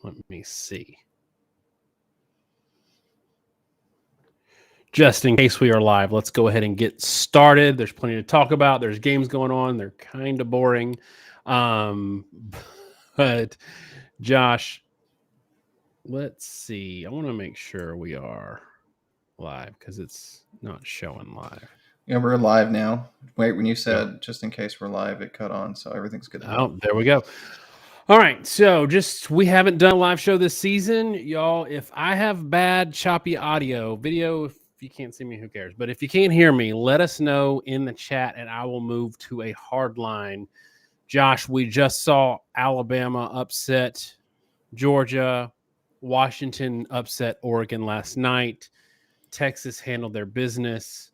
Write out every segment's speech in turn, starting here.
Let me see. Just in case we are live, let's go ahead and get started. There's plenty to talk about. There's games going on. They're kind of boring. But Josh, let's see. I want to make sure we are live because it's not showing live. Yeah, we're live now. Wait, when you said just in case we're live, it cut on, so everything's good. Oh, there we go. All right, so we haven't done a live show this season, y'all. If I have bad, choppy audio, video, if you can't see me, who cares? But if you can't hear me, let us know in the chat, and I will move to a hard line. Josh, we just saw Alabama upset Georgia, Washington upset Oregon last night. Texas handled their business.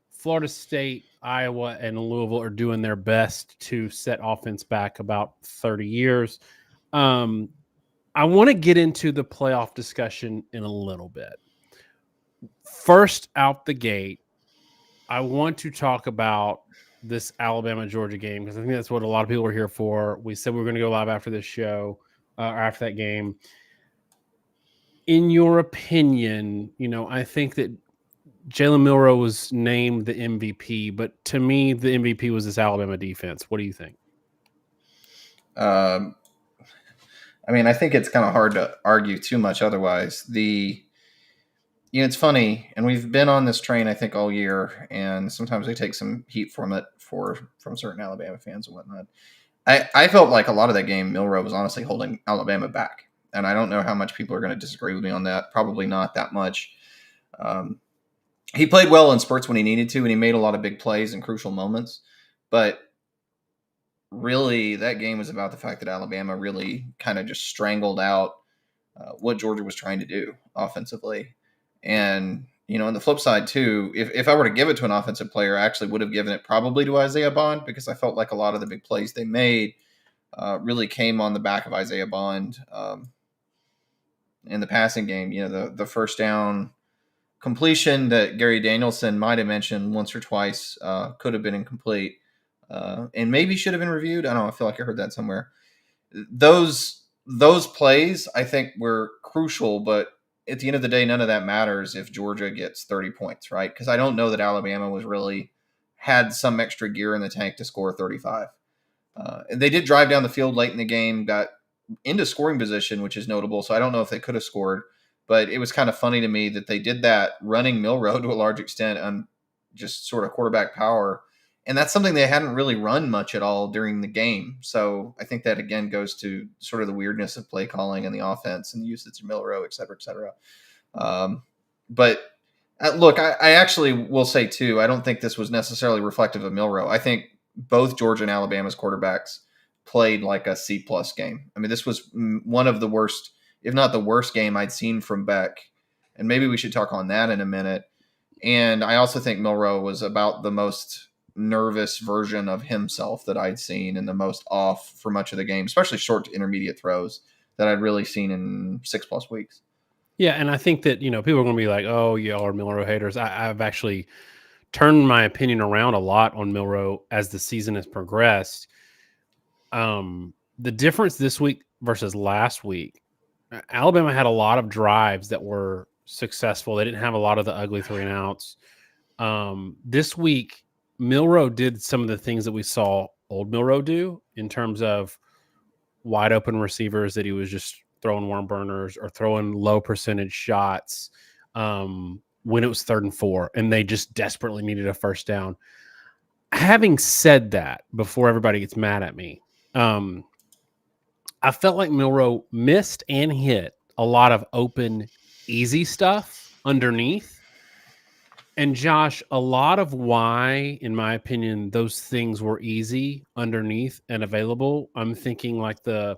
Florida State, Iowa, and Louisville are doing their best to set offense back about 30 years. I want to get into the playoff discussion in a little bit. First out the gate, I want to talk about this Alabama-Georgia game because I think that's what a lot of people are here for. We said we were going to go live after this show, or after that game. In your opinion, I think that Jalen Milroe was named the MVP, but to me, the MVP was this Alabama defense. What do you think? I think it's kind of hard to argue too much otherwise. It's funny, and we've been on this train, I think, all year, and sometimes we take some heat from certain Alabama fans and whatnot. I felt like a lot of that game, Milroe was honestly holding Alabama back, and I don't know how much people are going to disagree with me on that. Probably not that much. He played well in spurts when he needed to, and he made a lot of big plays in crucial moments. But really, that game was about the fact that Alabama really kind of just strangled out what Georgia was trying to do offensively. And, on the flip side, too, if I were to give it to an offensive player, I actually would have given it probably to Isaiah Bond because I felt like a lot of the big plays they made really came on the back of Isaiah Bond in the passing game. The first down completion that Gary Danielson might have mentioned once or twice could have been incomplete and maybe should have been reviewed. I don't know. I feel like I heard that somewhere. Those plays, I think, were crucial, but at the end of the day, none of that matters if Georgia gets 30 points, right? Because I don't know that Alabama was really had some extra gear in the tank to score 35. They did drive down the field late in the game, got into scoring position, which is notable. So I don't know if they could have scored. But it was kind of funny to me that they did that running Milroe to a large extent on just sort of quarterback power. And that's something they hadn't really run much at all during the game. So I think that, again, goes to sort of the weirdness of play calling and the offense and the usage of Milroe, et cetera, et cetera. But look, I actually will say, too, I don't think this was necessarily reflective of Milroe. I think both Georgia and Alabama's quarterbacks played like a C-plus game. I mean, this was one of the worst, if not the worst game I'd seen from Beck. And maybe we should talk on that in a minute. And I also think Milroe was about the most nervous version of himself that I'd seen and the most off for much of the game, especially short to intermediate throws that I'd really seen in 6+ weeks. Yeah, and I think that, people are going to be like, oh, y'all are Milroe haters. I've actually turned my opinion around a lot on Milroe as the season has progressed. The difference this week versus last week, Alabama had a lot of drives that were successful. They didn't have a lot of the ugly 3-and-outs. This week, Milroe did some of the things that we saw old Milroe do in terms of wide open receivers that he was just throwing worm burners or throwing low percentage shots when it was 3rd and 4 and they just desperately needed a first down. Having said that, before everybody gets mad at me, I felt like Milroe missed and hit a lot of open, easy stuff underneath. And Josh, a lot of why, in my opinion, those things were easy underneath and available. I'm thinking like the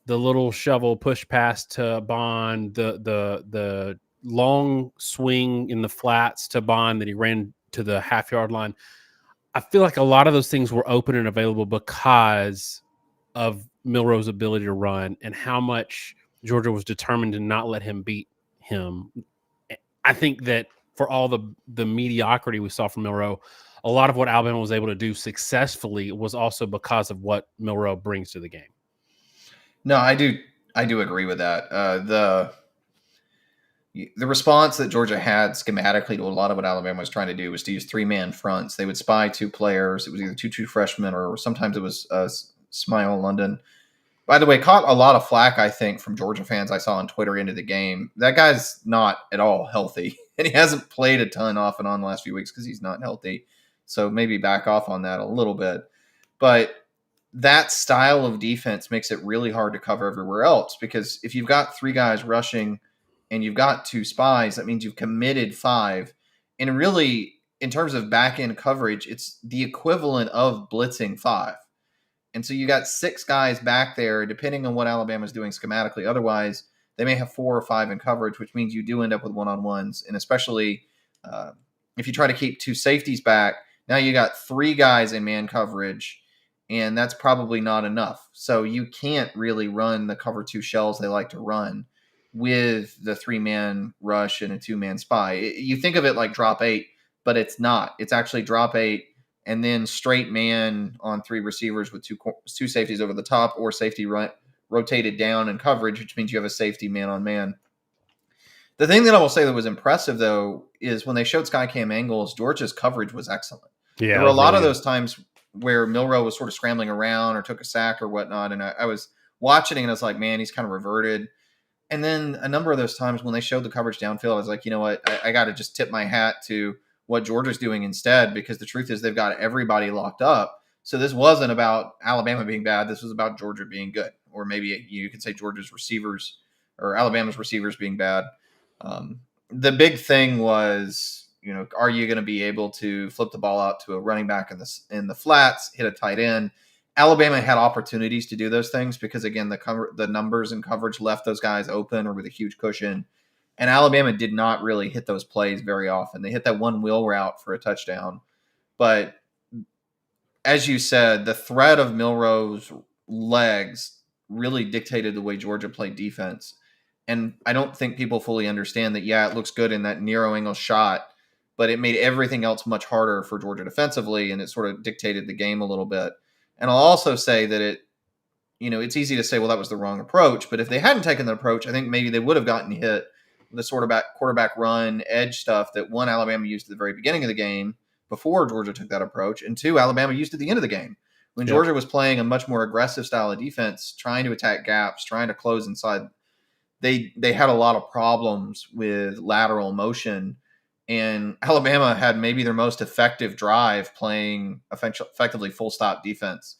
little shovel push pass to Bond, the long swing in the flats to Bond that he ran to the half-yard line. I feel like a lot of those things were open and available because of Milroe's ability to run and how much Georgia was determined to not let him beat him. I think that for all the mediocrity we saw from Milroe, a lot of what Alabama was able to do successfully was also because of what Milroe brings to the game. No, I do I do agree with that. The response that Georgia had schematically to a lot of what Alabama was trying to do was to use 3-man fronts. They would spy 2 players. It was either two true freshmen or sometimes it was Smile London. By the way, caught a lot of flack, I think, from Georgia fans I saw on Twitter into the game. That guy's not at all healthy, and he hasn't played a ton off and on the last few weeks because he's not healthy. So maybe back off on that a little bit. But that style of defense makes it really hard to cover everywhere else because if you've got 3 guys rushing and you've got 2 spies, that means you've committed 5. And really, in terms of back end coverage, it's the equivalent of blitzing 5. And so you got 6 guys back there, depending on what Alabama's doing schematically. Otherwise, they may have 4 or 5 in coverage, which means you do end up with one-on-ones. And especially if you try to keep 2 safeties back, now you got 3 guys in man coverage, and that's probably not enough. So you can't really run the cover 2 shells they like to run with the 3-man rush and a 2-man spy. You think of it like drop 8, but it's not. It's actually drop 8 and then straight man on 3 receivers with 2 safeties over the top, or safety rotated down in coverage, which means you have a safety man on man. The thing that I will say that was impressive, though, is when they showed Skycam angles, Georgia's coverage was excellent. Yeah, there were a lot of those times where Milroe was sort of scrambling around or took a sack or whatnot, and I was watching it and I was like, man, he's kind of reverted. And then a number of those times when they showed the coverage downfield, I was like, you know what, I got to just tip my hat to what Georgia's doing instead, because the truth is they've got everybody locked up. So this wasn't about Alabama being bad. This was about Georgia being good. Or maybe you could say Georgia's receivers or Alabama's receivers being bad. The big thing was, are you going to be able to flip the ball out to a running back in the flats, hit a tight end? Alabama had opportunities to do those things because, again, the numbers and coverage left those guys open or with a huge cushion. And Alabama did not really hit those plays very often. They hit that one wheel route for a touchdown. But as you said, the threat of Milroe's legs really dictated the way Georgia played defense. And I don't think people fully understand that, yeah, it looks good in that narrow angle shot, but it made everything else much harder for Georgia defensively, and it sort of dictated the game a little bit. And I'll also say that it's easy to say, well, that was the wrong approach. But if they hadn't taken the approach, I think maybe they would have gotten hit the sort of quarterback run edge stuff that, 1, Alabama used at the very beginning of the game before Georgia took that approach, and 2, Alabama used at the end of the game when Georgia was playing a much more aggressive style of defense, trying to attack gaps, trying to close inside. They had a lot of problems with lateral motion, and Alabama had maybe their most effective drive playing effectively full stop defense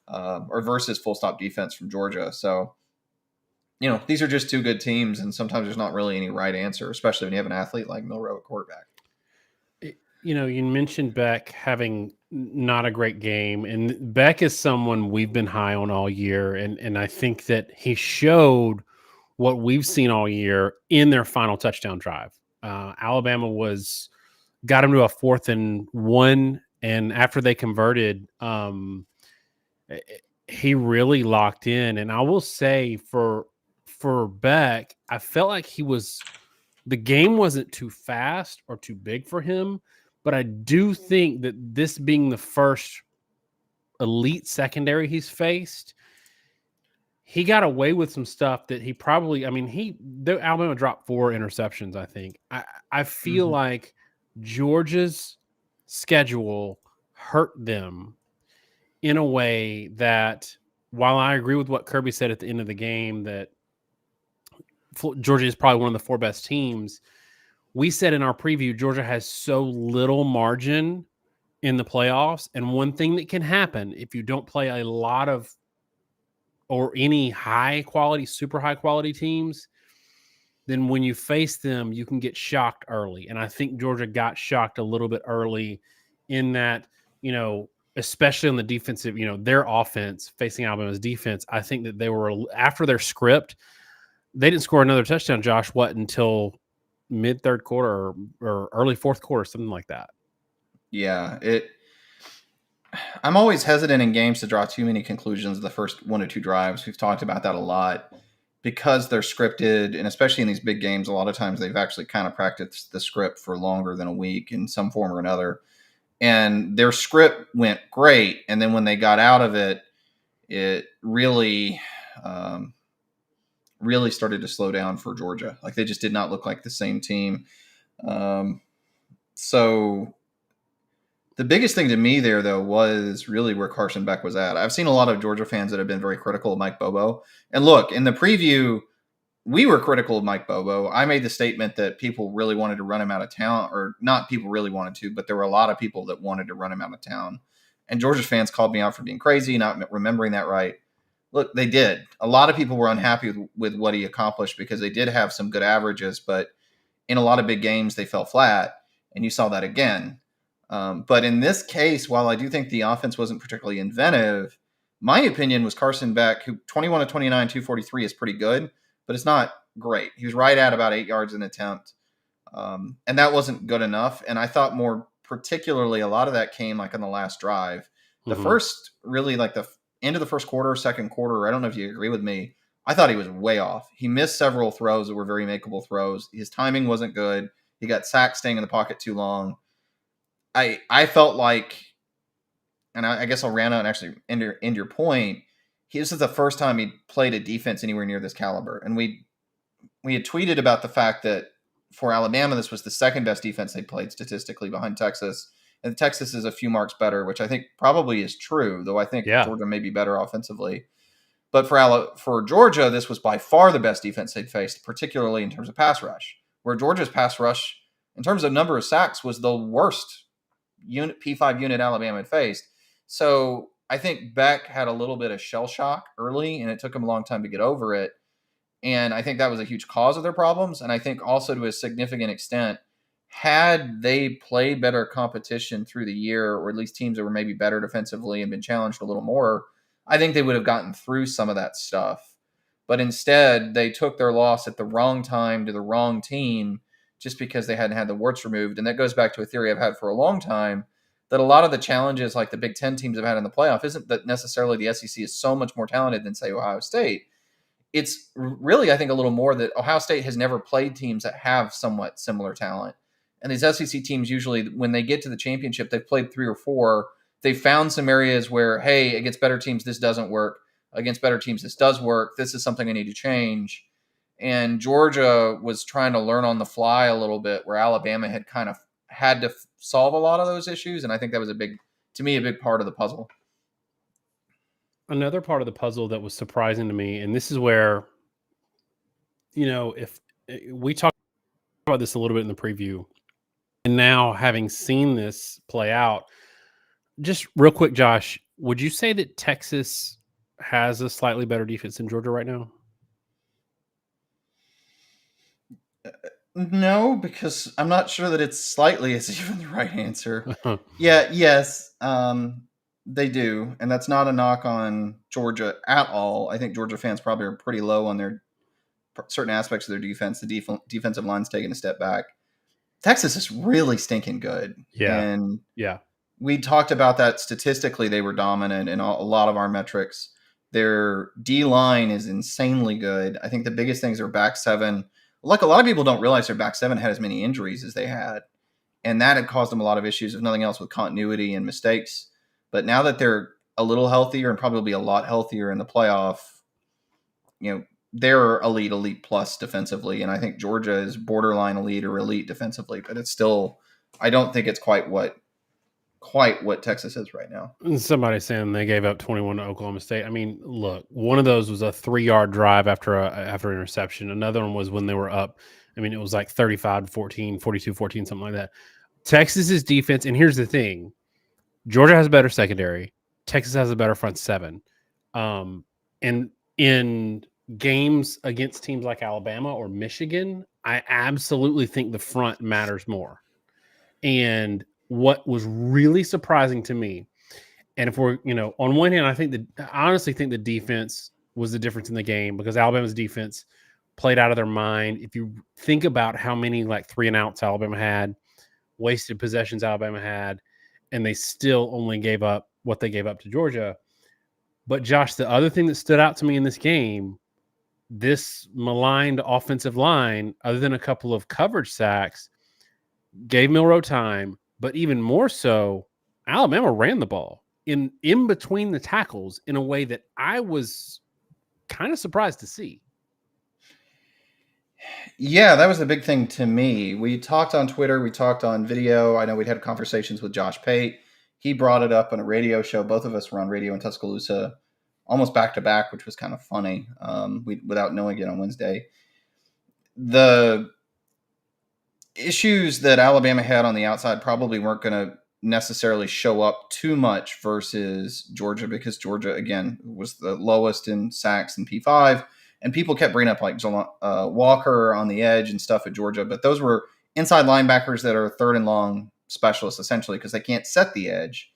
or versus full stop defense from Georgia. So these are just 2 good teams, and sometimes there's not really any right answer, especially when you have an athlete like Milroe at quarterback. You mentioned Beck having not a great game, and Beck is someone we've been high on all year, and I think that he showed what we've seen all year in their final touchdown drive. Alabama got him to a 4th and 1, and after they converted, he really locked in. And I will say for Beck, I felt like the game wasn't too fast or too big for him, but I do think that this being the first elite secondary he's faced, he got away with some stuff that he probably, Alabama dropped 4 interceptions, I think. I feel like Georgia's schedule hurt them in a way that, while I agree with what Kirby said at the end of the game, that Georgia is probably one of the 4 best teams, we said in our preview, Georgia has so little margin in the playoffs. And one thing that can happen if you don't play a lot of or any high quality, super high quality teams, then when you face them, you can get shocked early. And I think Georgia got shocked a little bit early in that, especially on the defensive, their offense facing Alabama's defense. I think that they were, after their script, they didn't score another touchdown, Josh, until mid 3rd quarter or early 4th quarter, something like that. Yeah, I'm always hesitant in games to draw too many conclusions the first 1 or 2 drives. We've talked about that a lot because they're scripted, and especially in these big games, a lot of times they've actually kind of practiced the script for longer than a week in some form or another. And their script went great, and then when they got out of it, it really really started to slow down for Georgia. Like, they just did not look like the same team. So the biggest thing to me there, though, was really where Carson Beck was at. I've seen a lot of Georgia fans that have been very critical of Mike Bobo. And look, in the preview, we were critical of Mike Bobo. I made the statement that people really wanted to run him out of town, or not people really wanted to, but there were a lot of people that wanted to run him out of town. And Georgia fans called me out for being crazy, not remembering that right. Look, they did. A lot of people were unhappy with what he accomplished because they did have some good averages, but in a lot of big games, they fell flat. And you saw that again. But in this case, while I do think the offense wasn't particularly inventive, my opinion was Carson Beck, who 21 to 29, 243 is pretty good, but it's not great. He was right at about 8 yards an attempt. And that wasn't good enough. And I thought more particularly a lot of that came like on the last drive. The first, really like the end of the first quarter, second quarter, I don't know if you agree with me, I thought he was way off. He missed several throws that were very makeable throws. His timing wasn't good. He got sacked staying in the pocket too long. I felt like, and I guess I'll round out and actually end your point, this is the first time he played a defense anywhere near this caliber. And we had tweeted about the fact that for Alabama, this was the second best defense they played statistically behind Texas. And Texas is a few marks better, which I think probably is true, though I think Georgia may be better offensively. But for Georgia, this was by far the best defense they'd faced, particularly in terms of pass rush, where Georgia's pass rush, in terms of number of sacks, was the worst P5 unit Alabama had faced. So I think Beck had a little bit of shell shock early, and it took him a long time to get over it. And I think that was a huge cause of their problems. And I think also to a significant extent, had they played better competition through the year, or at least teams that were maybe better defensively and been challenged a little more, I think they would have gotten through some of that stuff. But instead, they took their loss at the wrong time to the wrong team just because they hadn't had the warts removed. And that goes back to a theory I've had for a long time, that a lot of the challenges like the Big Ten teams have had in the playoff isn't that necessarily the SEC is so much more talented than, say, Ohio State. It's really, I think, a little more that Ohio State has never played teams that have somewhat similar talent. And these SEC teams, usually when they get to the championship, they've played 3 or 4. They've found some areas where, hey, against better teams, this doesn't work. Against better teams, this does work. This is something I need to change. And Georgia was trying to learn on the fly a little bit, where Alabama had kind of had to solve a lot of those issues. And I think that was a big part of the puzzle. Another part of the puzzle that was surprising to me, and this is where, if we talked about this a little bit in the preview, and now having seen this play out, just real quick, Josh, would you say that Texas has a slightly better defense than Georgia right now? No, because I'm not sure that it's slightly is even the right answer. Yes, they do. And that's not a knock on Georgia at all. I think Georgia fans probably are pretty low on their certain aspects of their defense. The defensive line's taking a step back. Texas is really stinking good. Yeah. And we talked about that statistically. They were dominant in a lot of our metrics. Their D-line is insanely good. I think the biggest things are back seven. Like, a lot of people don't realize their back seven had as many injuries as they had. And that had caused them a lot of issues, if nothing else, with continuity and mistakes. But now that they're a little healthier and probably a lot healthier in the playoff, they're elite plus defensively. And I think Georgia is borderline elite or elite defensively, but it's still, I don't think it's quite what Texas is right now. Somebody saying they gave up 21 to Oklahoma State. I mean, look, one of those was a 3-yard drive after interception. Another one was when they were up. I mean, it was like 35-14, 42-14, something like that. Texas's defense, and here's the thing. Georgia has a better secondary. Texas has a better front seven. And in games against teams like Alabama or Michigan, I absolutely think the front matters more. And what was really surprising to me, and if we're, on one hand, I honestly think the defense was the difference in the game, because Alabama's defense played out of their mind. If you think about how many 3-and-outs Alabama had, wasted possessions Alabama had, and they still only gave up what they gave up to Georgia. But Josh, the other thing that stood out to me in this game, this maligned offensive line, other than a couple of coverage sacks, gave Milroe time. But even more so, Alabama ran the ball in between the tackles in a way that I was kind of surprised to see. Yeah, that was the big thing to me. We talked on Twitter, we talked on video. I know we'd had conversations with Josh Pate. He brought it up on a radio show. Both of us were on radio in Tuscaloosa almost back to back, which was kind of funny, without knowing it on Wednesday. The issues that Alabama had on the outside probably weren't going to necessarily show up too much versus Georgia, because Georgia, again, was the lowest in sacks in P5. And people kept bringing up like Walker on the edge and stuff at Georgia. But those were inside linebackers that are third and long specialists, essentially, because they can't set the edge.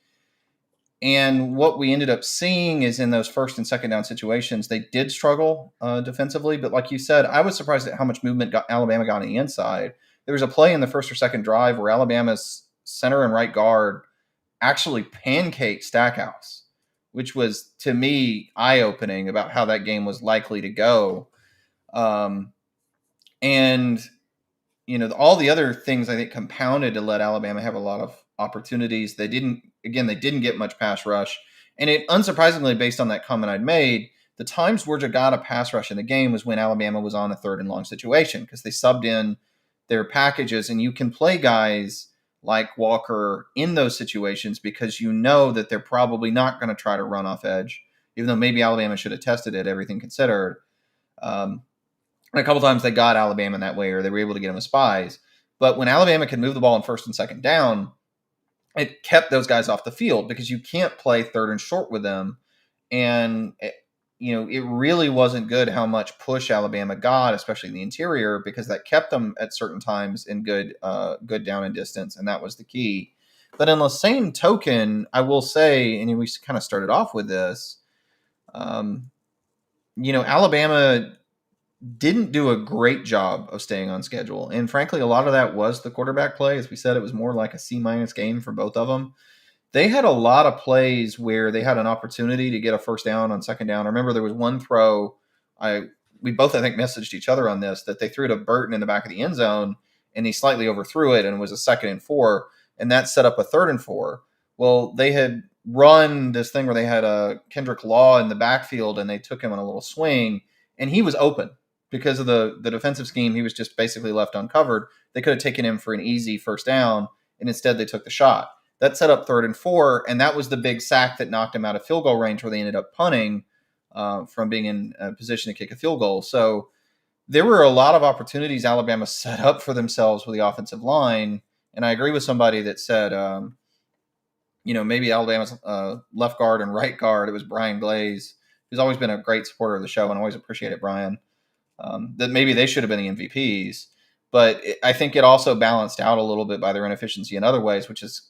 And what we ended up seeing is in those first and second down situations, they did struggle defensively. But like you said, I was surprised at how much movement Alabama got on the inside. There was a play in the first or second drive where Alabama's center and right guard actually pancaked Stackhouse, which was, to me, eye-opening about how that game was likely to go. And all the other things I think compounded to let Alabama have a lot of opportunities. They didn't get much pass rush. And it, unsurprisingly, based on that comment I'd made, the times Georgia got a pass rush in the game was when Alabama was on a third and long situation, because they subbed in their packages, and you can play guys like Walker in those situations because you know that they're probably not going to try to run off edge, even though maybe Alabama should have tested it, everything considered. And a couple times they got Alabama in that way, or they were able to get them as spies. But when Alabama could move the ball in first and second down, it kept those guys off the field because you can't play third and short with them. And it really wasn't good how much push Alabama got, especially in the interior, because that kept them at certain times in good down and distance, and that was the key. But in the same token, I will say, and we kind of started off with this, Alabama didn't do a great job of staying on schedule. And frankly, a lot of that was the quarterback play. As we said, it was more like a C- game for both of them. They had a lot of plays where they had an opportunity to get a first down on second down. I remember there was one throw, we both, I think, messaged each other on this, that they threw to Burton in the back of the end zone, and he slightly overthrew it, and it was a 2nd and 4, and that set up a 3rd and 4. Well, they had run this thing where they had a Kendrick Law in the backfield, and they took him on a little swing, and he was open because of the defensive scheme. He was just basically left uncovered. They could have taken him for an easy first down, and instead they took the shot. That set up 3rd and 4, and that was the big sack that knocked him out of field goal range, where they ended up punting from being in a position to kick a field goal. So there were a lot of opportunities Alabama set up for themselves with the offensive line, and I agree with somebody that said, maybe Alabama's left guard and right guard, it was Brian Glaze, who's always been a great supporter of the show, and I always appreciated Brian, that maybe they should have been the MVPs. But I think it also balanced out a little bit by their inefficiency in other ways, which is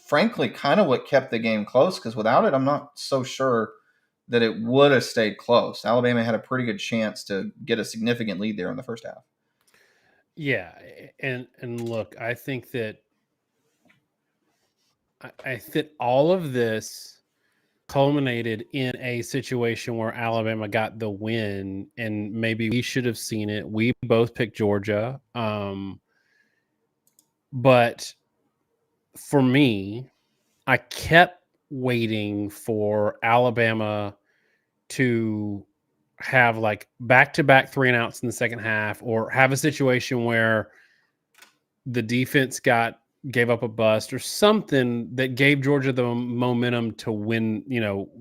frankly kind of what kept the game close, because without it, I'm not so sure that it would have stayed close. Alabama had a pretty good chance to get a significant lead there in the first half. Yeah, and look, I think that all of this culminated in a situation where Alabama got the win, and maybe we should have seen it. We both picked Georgia, but for me, I kept waiting for Alabama to have like back-to-back 3-and-outs in the second half, or have a situation where the defense gave up a bust or something that gave Georgia the momentum to win,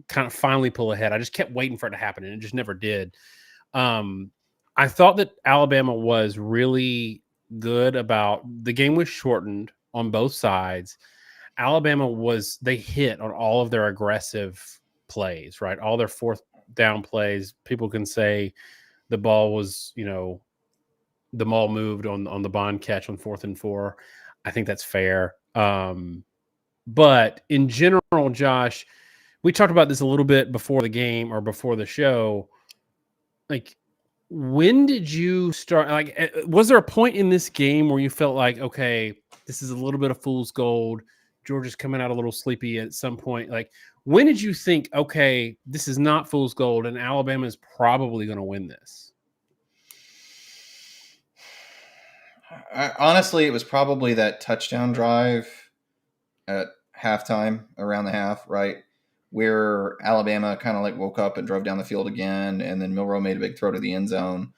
kind of finally pull ahead. I just kept waiting for it to happen, and it just never did. I thought that Alabama was really good about the game was shortened on both sides. Alabama they hit on all of their aggressive plays, right? All their 4th down plays. People can say the ball was, the ball moved on the Bond catch on 4th and 4. I think that's fair. But in general, Josh, we talked about this a little bit before the game or before the show. Like, when did you start? Like, was there a point in this game where you felt like, okay, this is a little bit of fool's gold? Georgia's coming out a little sleepy at some point. Like, when did you think, okay, this is not fool's gold, and Alabama is probably going to win this? Honestly, it was probably that touchdown drive at halftime, around the half, right, where Alabama kind of like woke up and drove down the field again, and then Milroe made a big throw to the end zone.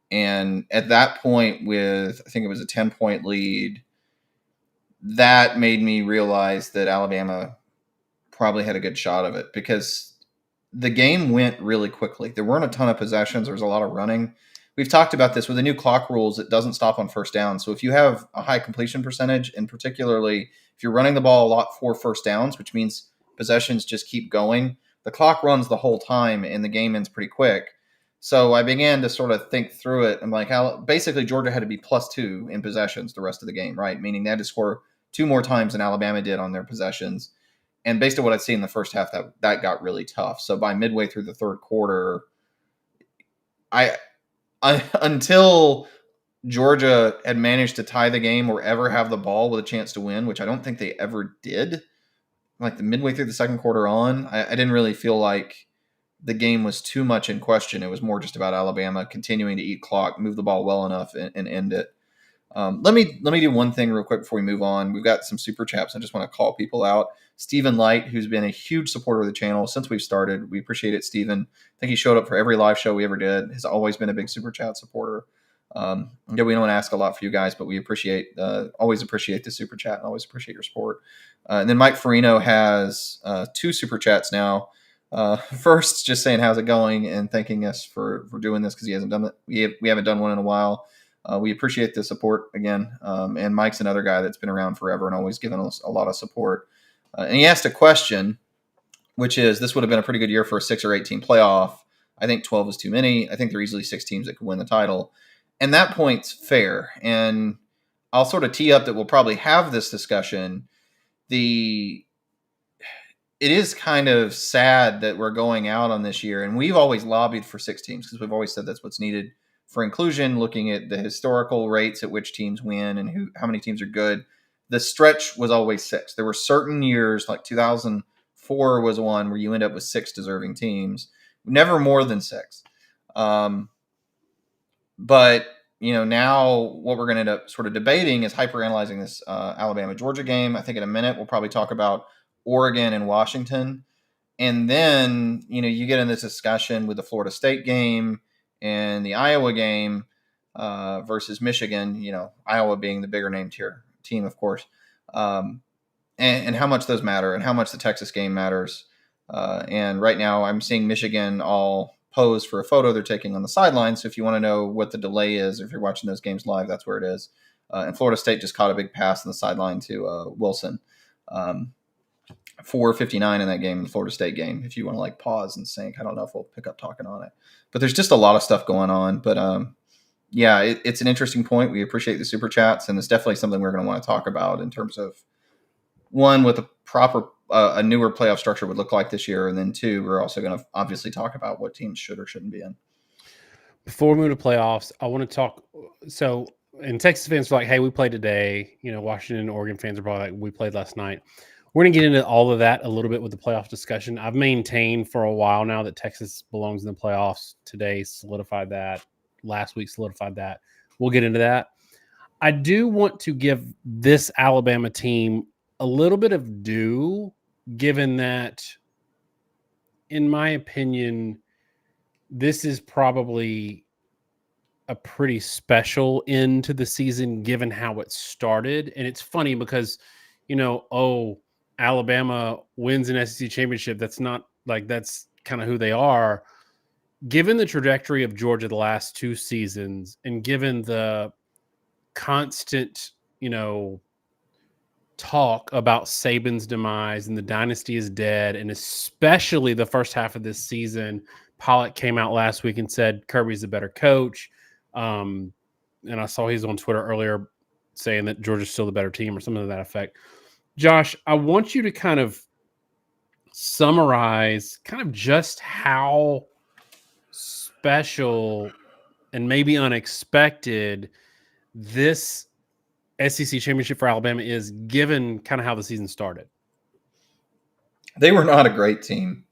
And at that point, with I think it was a 10-point lead, that made me realize that Alabama probably had a good shot of it, because the game went really quickly. There weren't a ton of possessions. There was a lot of running. We've talked about this with the new clock rules. It doesn't stop on first down. So if you have a high completion percentage, and particularly if you're running the ball a lot for first downs, which means possessions just keep going, the clock runs the whole time and the game ends pretty quick. So I began to sort of think through it. I'm like, how basically Georgia had to be +2 in possessions the rest of the game, right? Meaning they had to score 2 more times than Alabama did on their possessions. And based on what I'd seen in the first half, that got really tough. So by midway through the third quarter, I until Georgia had managed to tie the game or ever have the ball with a chance to win, which I don't think they ever did, like the midway through the second quarter on, I didn't really feel like the game was too much in question. It was more just about Alabama continuing to eat clock, move the ball well enough, and end it. Let me do one thing real quick before we move on. We've got some super chats. I just want to call people out. Stephen Light, who's been a huge supporter of the channel since we've started. We appreciate it, Stephen. I think he showed up for every live show we ever did. Has always been a big super chat supporter. Yeah, we don't ask a lot for you guys, but we always appreciate the super chat and always appreciate your support. And then Mike Farino has 2 super chats now. First, just saying how's it going and thanking us for doing this, because he hasn't done it. We haven't done one in a while. We appreciate the support again. And Mike's another guy that's been around forever and always given us a lot of support. And he asked a question, which is, this would have been a pretty good year for a 6 or 8 team playoff. I think 12 is too many. I think there are easily 6 teams that could win the title. And that point's fair. And I'll sort of tee up that we'll probably have this discussion. It is kind of sad that we're going out on this year. And we've always lobbied for 6 teams because we've always said that's what's needed for inclusion, looking at the historical rates at which teams win and how many teams are good. The stretch was always 6. There were certain years, like 2004 was one where you end up with 6 deserving teams, never more than 6. But now what we're going to end up sort of debating is hyperanalyzing this Alabama-Georgia game. I think in a minute we'll probably talk about Oregon and Washington. And then, you get in this discussion with the Florida State game and the Iowa game versus Michigan, Iowa being the bigger named team, of course, and how much those matter and how much the Texas game matters. And right now I'm seeing Michigan all pose for a photo they're taking on the sideline. So if you want to know what the delay is, if you're watching those games live, that's where it is. And Florida State just caught a big pass on the sideline to Wilson. 4:59 in that game, the Florida State game, if you want to pause and sync. I don't know if we'll pick up talking on it, but there's just a lot of stuff going on. But yeah, it's an interesting point. We appreciate the super chats, and it's definitely something we're going to want to talk about in terms of, one, what the proper a newer playoff structure would look like this year, and then 2, we're also going to obviously talk about what teams should or shouldn't be in. Before we move to playoffs, I want to talk. So, and Texas fans are like, "Hey, we played today." Washington and Oregon fans are probably like, "We played last night." We're going to get into all of that a little bit with the playoff discussion. I've maintained for a while now that Texas belongs in the playoffs. Today solidified that. Last week solidified that. We'll get into that. I do want to give this Alabama team a little bit of due, given that, in my opinion, this is probably a pretty special end to the season, given how it started. And it's funny because, Alabama wins an SEC championship. That's not that's kind of who they are. Given the trajectory of Georgia the last 2 seasons, and given the constant, talk about Saban's demise and the dynasty is dead, and especially the first half of this season, Pollock came out last week and said Kirby's a better coach. And I saw he's on Twitter earlier saying that Georgia's still the better team or something to that effect. Josh, I want you to kind of summarize kind of just how special and maybe unexpected this SEC championship for Alabama is, given kind of how the season started. They were not a great team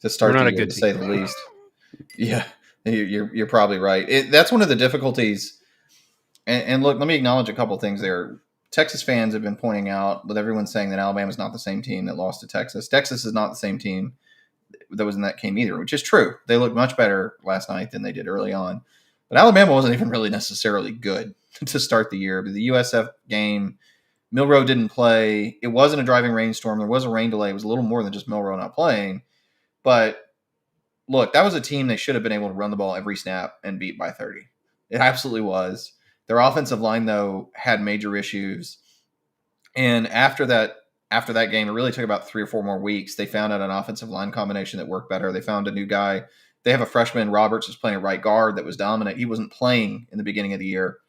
to start the year, to say the least. Yeah, you're probably right. That's one of the difficulties. And look, let me acknowledge a couple things there. Texas fans have been pointing out, with everyone saying that Alabama's not the same team that lost to Texas. Texas is not the same team that was in that game either, which is true. They looked much better last night than they did early on. But Alabama wasn't even really necessarily good to start the year. But the USF game, Milroe didn't play. It wasn't a driving rainstorm. There was a rain delay. It was a little more than just Milroe not playing. But look, that was a team they should have been able to run the ball every snap and beat by 30. It absolutely was. Their offensive line, though, had major issues. And after that game, it really took about 3 or 4 more weeks. They found out an offensive line combination that worked better. They found a new guy. They have a freshman, Roberts, who's playing a right guard that was dominant. He wasn't playing in the beginning of the year.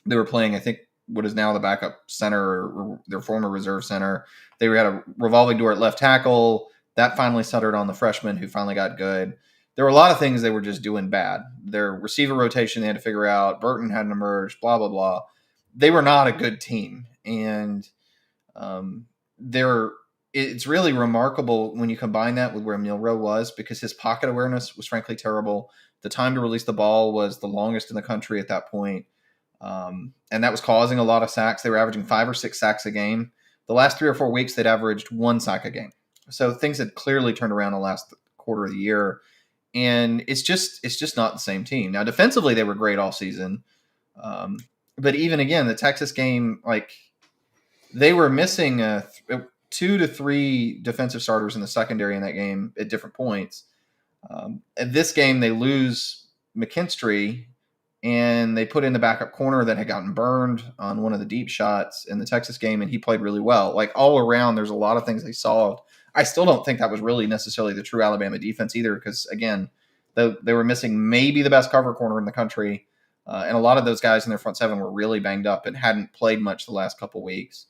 They were playing, I think, what is now the backup center, or their former reserve center. They had a revolving door at left tackle. That finally centered on the freshman who finally got good. There were a lot of things they were just doing bad. Their receiver rotation they had to figure out. Burton hadn't emerged, blah, blah, blah. They were not a good team. And it's really remarkable when you combine that with where Milroe was, because his pocket awareness was frankly terrible. The time to release the ball was the longest in the country at that point. And that was causing a lot of sacks. They were averaging 5 or 6 sacks a game. The last 3 or 4 weeks, they'd averaged 1 sack a game. So things had clearly turned around the last quarter of the year. And it's just not the same team. Now, defensively, they were great all season. But even again, the Texas game, like, they were missing 2 to 3 defensive starters in the secondary in that game at different points. At this game, they lose McKinstry, and they put in the backup corner that had gotten burned on one of the deep shots in the Texas game, and he played really well. Like, all around, there's a lot of things they solved. I still don't think that was really necessarily the true Alabama defense either, because, again, they were missing maybe the best cover corner in the country, and a lot of those guys in their front seven were really banged up and hadn't played much the last couple weeks.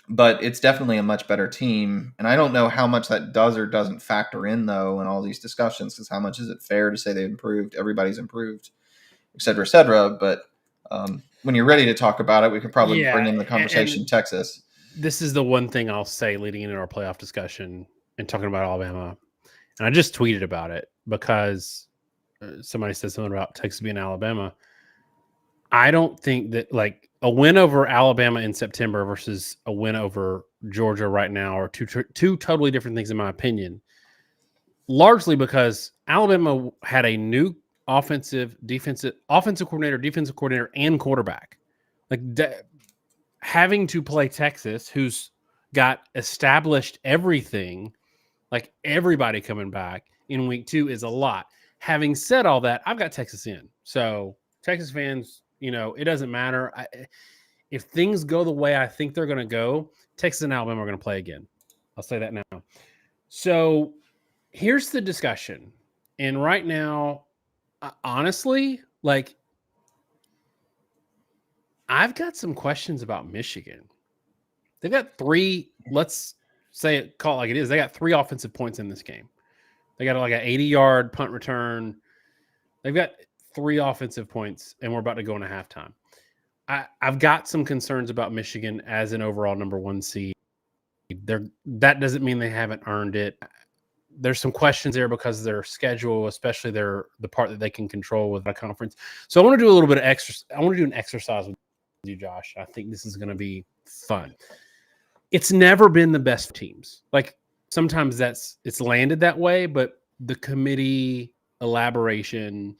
But it's definitely a much better team, and I don't know how much that does or doesn't factor in, though, in all these discussions, because how much is it fair to say they've improved? Everybody's improved, et cetera, et cetera. But when you're ready to talk about it, we could probably bring in the conversation Texas. This is the one thing I'll say leading into our playoff discussion and talking about Alabama. And I just tweeted about it because somebody said something about Texas being Alabama. I don't think that, like, a win over Alabama in September versus a win over Georgia right now are two totally different things, in my opinion. Largely because Alabama had a new offensive coordinator, and quarterback. Like, having to play Texas, who's got established everything, like everybody coming back in week 2, is a lot. Having said all that, I've got Texas in. So Texas fans, it doesn't matter. If things go the way I think they're going to go, Texas and Alabama are going to play again. I'll say that now. So here's the discussion. And right now, honestly, like, I've got some questions about Michigan. They've got 3, let's say it, call it like it is. They got 3 offensive points in this game. They got like an 80-yard punt return. They've got 3 offensive points, and we're about to go into halftime. I've got some concerns about Michigan as an overall number 1 seed. That doesn't mean they haven't earned it. There's some questions there because of their schedule, especially the part that they can control with a conference. So I want to do a little bit of I want to do an exercise with you, Josh. I think this is going to be fun. It's never been the best teams. Like, sometimes it's landed that way, but the committee elaboration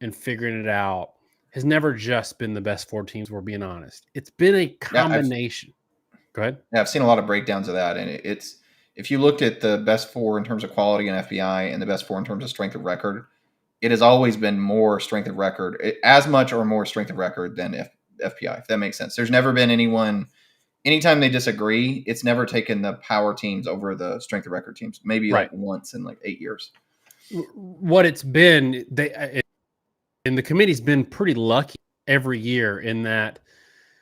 and figuring it out has never just been the best 4 teams, we're being honest. It's been a combination. Go ahead. Yeah, I've seen a lot of breakdowns of that, and it's, if you looked at the best 4 in terms of quality in FBI and the best 4 in terms of strength of record, it has always been more strength of record, as much or more strength of record than FPI, if that makes sense. There's never been anytime they disagree, it's never taken the power teams over the strength of record teams, maybe like once in like 8 years. What it's been, and the committee's been pretty lucky every year in that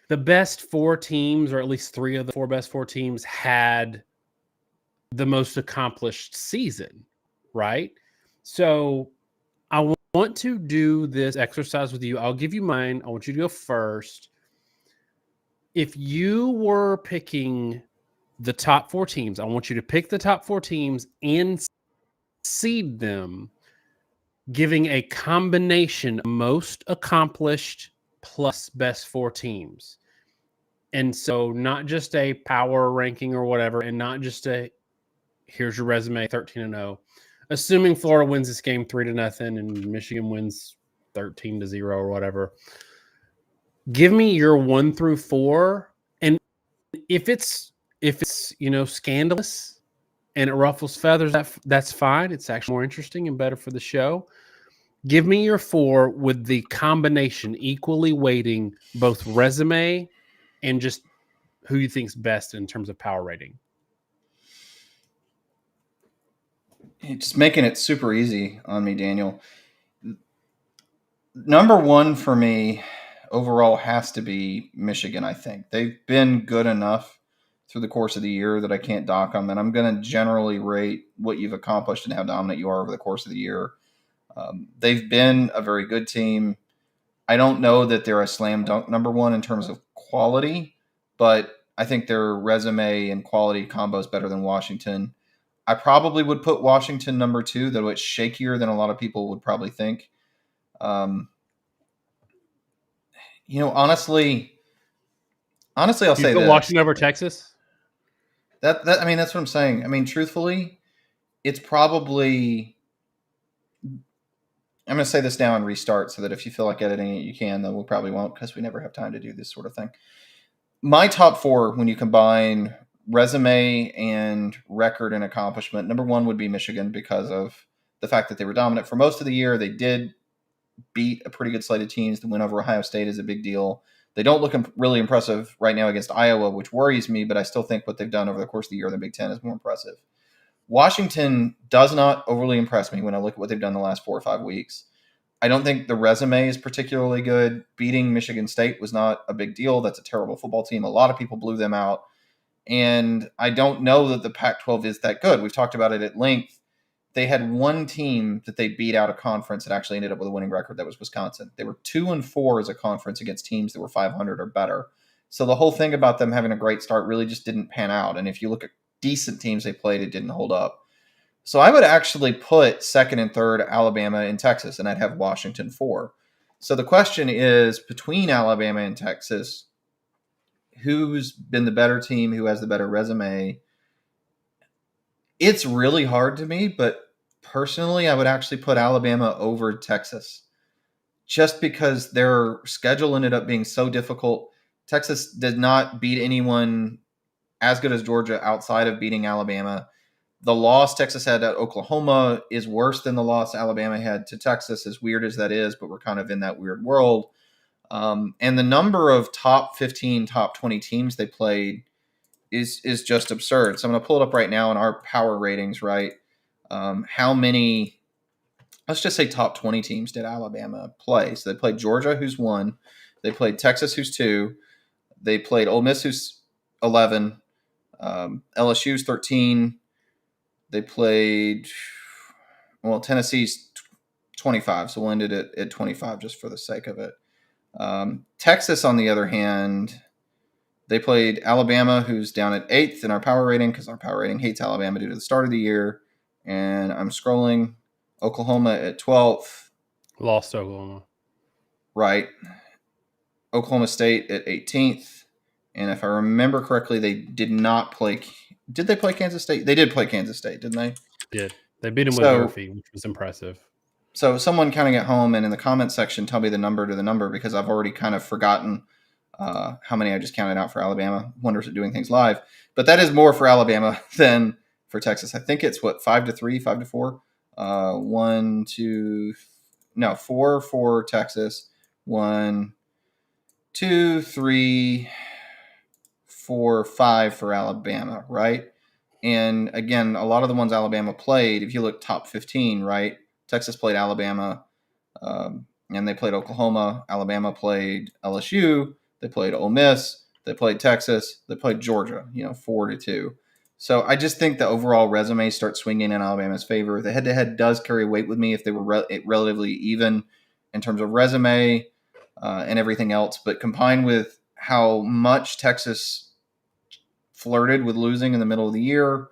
the best 4 teams, or at least 3 of the 4 best 4 teams, had the most accomplished season, right? So I want to do this exercise with you. I'll give you mine. I want you to go first. If you were picking the top 4 teams, I want you to pick the top 4 teams and seed them, giving a combination of most accomplished plus best 4 teams. And so not just a power ranking or whatever, and not just a, here's your resume, 13-0. assuming Florida wins this game 3-0 and Michigan wins 13-0 or whatever, give me your 1 through 4. And if it's scandalous and it ruffles feathers, that's fine. It's actually more interesting and better for the show. Give me your 4 with the combination equally weighting both resume and just who you think's best in terms of power rating. You're just making it super easy on me, Daniel. Number 1 for me overall has to be Michigan, I think. They've been good enough through the course of the year that I can't dock them, and I'm going to generally rate what you've accomplished and how dominant you are over the course of the year. They've been a very good team. I don't know that they're a slam dunk number 1 in terms of quality, but I think their resume and quality combo is better than Washington. I probably would put Washington number 2, though it's shakier than a lot of people would probably think. Honestly, I'll say this. Washington over Texas? That's what I'm saying. I mean, truthfully, it's probably. I'm going to say this now and restart so that if you feel like editing it, you can, though we probably won't because we never have time to do this sort of thing. My top 4, when you combine resume and record and accomplishment, number 1 would be Michigan because of the fact that they were dominant for most of the year. They did beat a pretty good slate of teams. The win over Ohio State is a big deal. They don't look really impressive right now against Iowa, which worries me, but I still think what they've done over the course of the year in the Big Ten is more impressive. Washington does not overly impress me when I look at what they've done the last 4 or 5 weeks. I don't think the resume is particularly good. Beating Michigan State was not a big deal. That's a terrible football team. A lot of people blew them out. And I don't know that the Pac-12 is that good. We've talked about it at length. They had one team that they beat out of conference that actually ended up with a winning record. That was Wisconsin. They were 2-4 as a conference against teams that were 500 or better. So the whole thing about them having a great start really just didn't pan out. And if you look at decent teams they played, it didn't hold up. So I would actually put 2nd and 3rd Alabama and Texas, and I'd have Washington 4. So the question is, between Alabama and Texas, who's been the better team, who has the better resume? It's really hard to me, but personally, I would actually put Alabama over Texas just because their schedule ended up being so difficult. Texas did not beat anyone as good as Georgia outside of beating Alabama. The loss Texas had at Oklahoma is worse than the loss Alabama had to Texas, as weird as that is, but we're kind of in that weird world. And the number of top 15, top 20 teams they played is just absurd. So I'm going to pull it up right now in our power ratings, right? How many, let's just say top 20 teams did Alabama play? So they played Georgia, who's 1. They played Texas, who's 2. They played Ole Miss, who's 11. LSU's 13. They played, Tennessee's 25, so we'll end it at 25 just for the sake of it. Texas, on the other hand, they played Alabama, who's down at 8th in our power rating because our power rating hates Alabama due to the start of the year. And I'm scrolling. Oklahoma at 12th. Lost to Oklahoma. Right. Oklahoma State at 18th. And if I remember correctly, they did not play. Did they play Kansas State? They did play Kansas State, didn't they? Did. They beat him with Murphy, which was impressive. So someone kind of get home and in the comment section tell me the number to the number because I've already kind of forgotten how many I just counted out for Alabama. Wonders at doing things live. But that is more for Alabama than for Texas. I think it's 5-3, 5-4. 4 for Texas. 1, 2, 3, 4, 5 for Alabama, right? And again, a lot of the ones Alabama played, if you look top 15, right? Texas played Alabama, and they played Oklahoma. Alabama played LSU. They played Ole Miss. They played Texas. They played Georgia, 4-2. So I just think the overall resume starts swinging in Alabama's favor. The head-to-head does carry weight with me if they were relatively even in terms of resume and everything else. But combined with how much Texas flirted with losing in the middle of the year,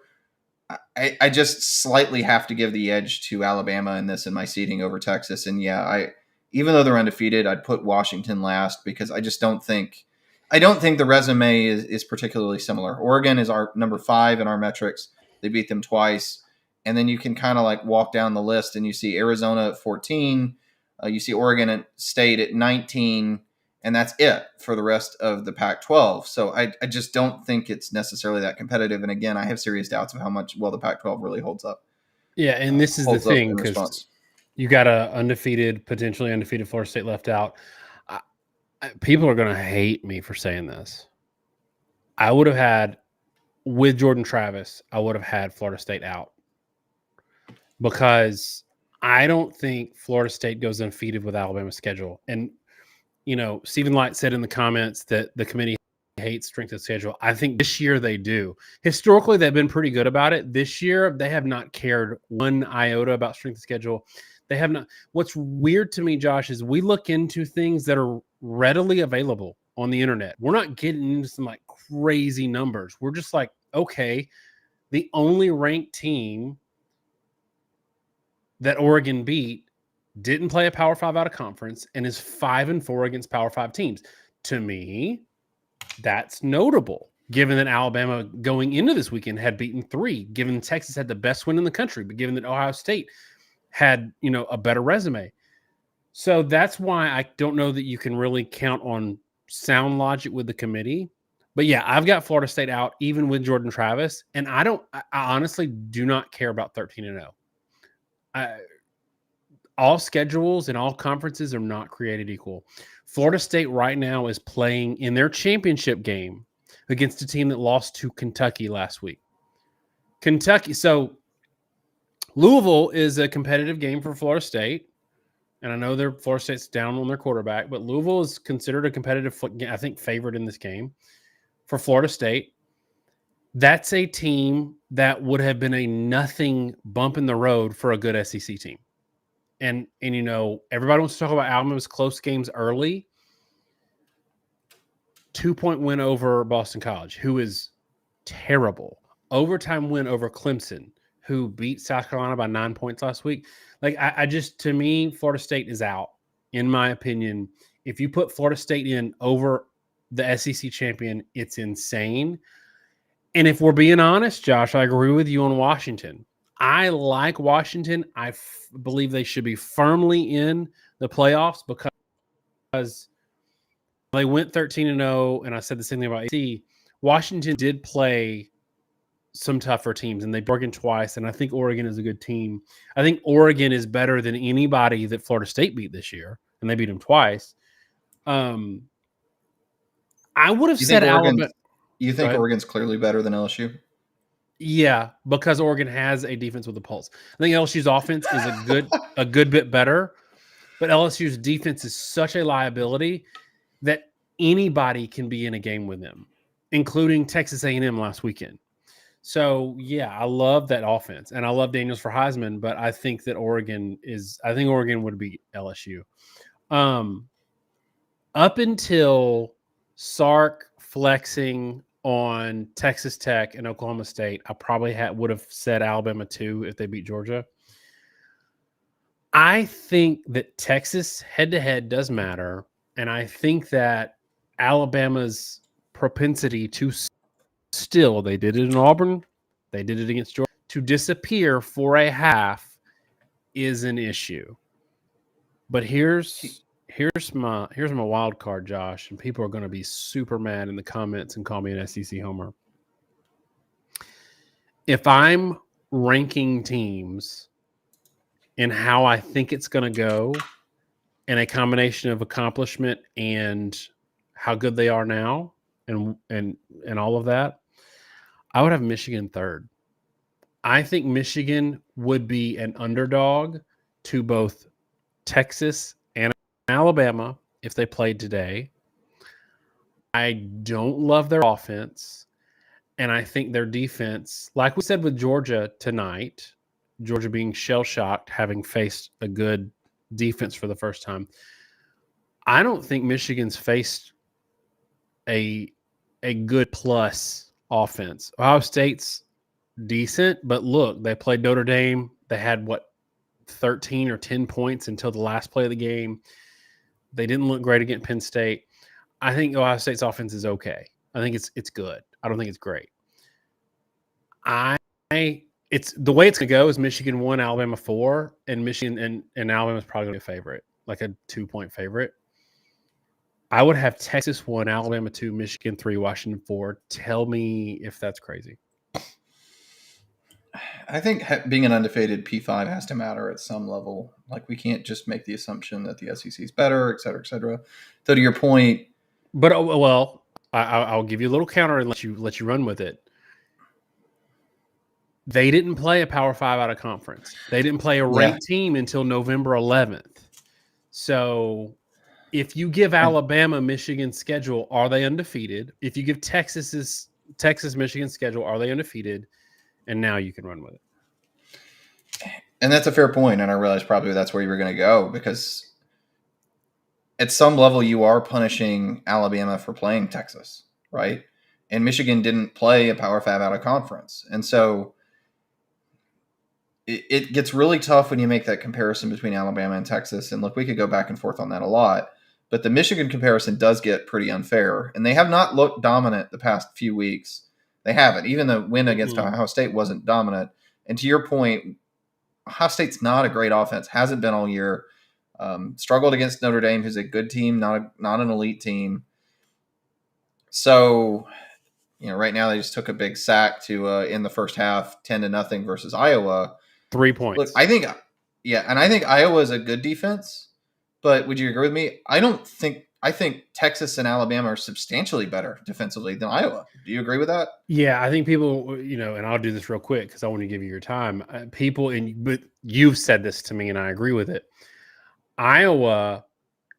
I just slightly have to give the edge to Alabama in this in my seeding over Texas. And yeah, even though they're undefeated, I'd put Washington last because I just don't think the resume is particularly similar. Oregon is our number 5 in our metrics. They beat them twice. and then you can kind of like walk down the list and you see Arizona at 14, you see Oregon State at 19, and that's it for the rest of the Pac-12. So I just don't think it's necessarily that competitive. And again, I have serious doubts of how much well the Pac-12 really holds up. Yeah, and this is the Holds up thing, in because response. you got a potentially undefeated Florida State left out. People are going to hate me for saying this. I would have had, with Jordan Travis, I would have had Florida State out, because I don't think Florida State goes undefeated with Alabama's schedule. And, Stephen Light said in the comments that the committee hates strength of schedule. I think this year they do. Historically, they've been pretty good about it. This year, they have not cared one iota about strength of schedule. They have not. What's weird to me, Josh, is we look into things that are readily available on the internet. We're not getting into some like crazy numbers. We're just like, okay, the only ranked team that Oregon beat didn't play a Power 5 out of conference and is 5-4 against Power 5 teams. To me, that's notable, given that Alabama going into this weekend had beaten 3, given Texas had the best win in the country, but given that Ohio State had, a better resume. So that's why I don't know that you can really count on sound logic with the committee. But yeah, I've got Florida State out, even with Jordan Travis. And I honestly do not care about 13-0. All schedules and all conferences are not created equal. Florida State right now is playing in their championship game against a team that lost to Kentucky last week. So Louisville is a competitive game for Florida State. And I know Florida State's down on their quarterback, but Louisville is considered a competitive, I think, favorite in this game for Florida State. That's a team that would have been a nothing bump in the road for a good SEC team. And everybody wants to talk about Alabama's close games early. 2-point win over Boston College, who is terrible. Overtime win over Clemson, who beat South Carolina by 9 points last week. Like, to me, Florida State is out, in my opinion. If you put Florida State in over the SEC champion, it's insane. And if we're being honest, Josh, I agree with you on Washington. I like Washington. I believe they should be firmly in the playoffs, because they went 13-0, and I said the same thing about AC. Washington did play some tougher teams, and they beat Oregon twice, and I think Oregon is a good team. I think Oregon is better than anybody that Florida State beat this year, and they beat them twice. I would have said Alabama. You think Oregon's clearly better than LSU? Yeah, because Oregon has a defense with a pulse. I think LSU's offense is a good bit better, but LSU's defense is such a liability that anybody can be in a game with them, including Texas A&M last weekend. So yeah, I love that offense, and I love Daniels for Heisman, but I think that Oregon would beat LSU. Up until Sark flexing on Texas Tech and Oklahoma State, I probably would have said Alabama too if they beat Georgia. I think that Texas head-to-head does matter, and I think that Alabama's propensity to still, they did it in Auburn, they did it against Georgia, to disappear for a half is an issue. But here's my wild card, Josh, and people are going to be super mad in the comments and call me an SEC homer. If I'm ranking teams and how I think it's going to go, and a combination of accomplishment and how good they are now, and all of that, I would have Michigan third. I think Michigan would be an underdog to both Texas and Alabama if they played today. I don't love their offense, and I think their defense, like we said with Georgia tonight, Georgia being shell-shocked, having faced a good defense for the first time, I don't think Michigan's faced a good plus offense. Ohio State's decent, but look, they played Notre Dame. They had 13 or 10 points until the last play of the game. They didn't look great against Penn State. I think Ohio State's offense is okay. I think it's good. I don't think it's great. it's the way it's going to go is Michigan 1, Alabama 4, and Michigan and Alabama's probably going to be a favorite, like a 2-point favorite. I would have Texas 1, Alabama 2, Michigan 3, Washington 4. Tell me if that's crazy. I think being an undefeated P5 has to matter at some level. Like, we can't just make the assumption that the SEC is better, et cetera, et cetera. So to your point, but well, I'll give you a little counter and let you run with it. They didn't play a Power 5 out of conference. They didn't play a ranked team until November 11th. So if you give Alabama Michigan's schedule, are they undefeated? If you give Texas Michigan schedule, are they undefeated? And now you can run with it. And that's a fair point, and I realize probably that's where you were going to go, because at some level you are punishing Alabama for playing Texas, right? And Michigan didn't play a Power 5 out of conference. And so it gets really tough when you make that comparison between Alabama and Texas. And look, we could go back and forth on that a lot, but the Michigan comparison does get pretty unfair. And they have not looked dominant the past few weeks. They haven't. Even the win against Ohio State wasn't dominant. And to your point, Ohio State's not a great offense, hasn't been all year. Struggled against Notre Dame, who's a good team, not an elite team. So, right now they just took a big sack to in the first half, 10-0 versus Iowa. 3 points. Look, I think Iowa is a good defense, but would you agree with me? I think Texas and Alabama are substantially better defensively than Iowa. Do you agree with that? Yeah, I think people, and I'll do this real quick because I want to give you your time. But you've said this to me, and I agree with it. Iowa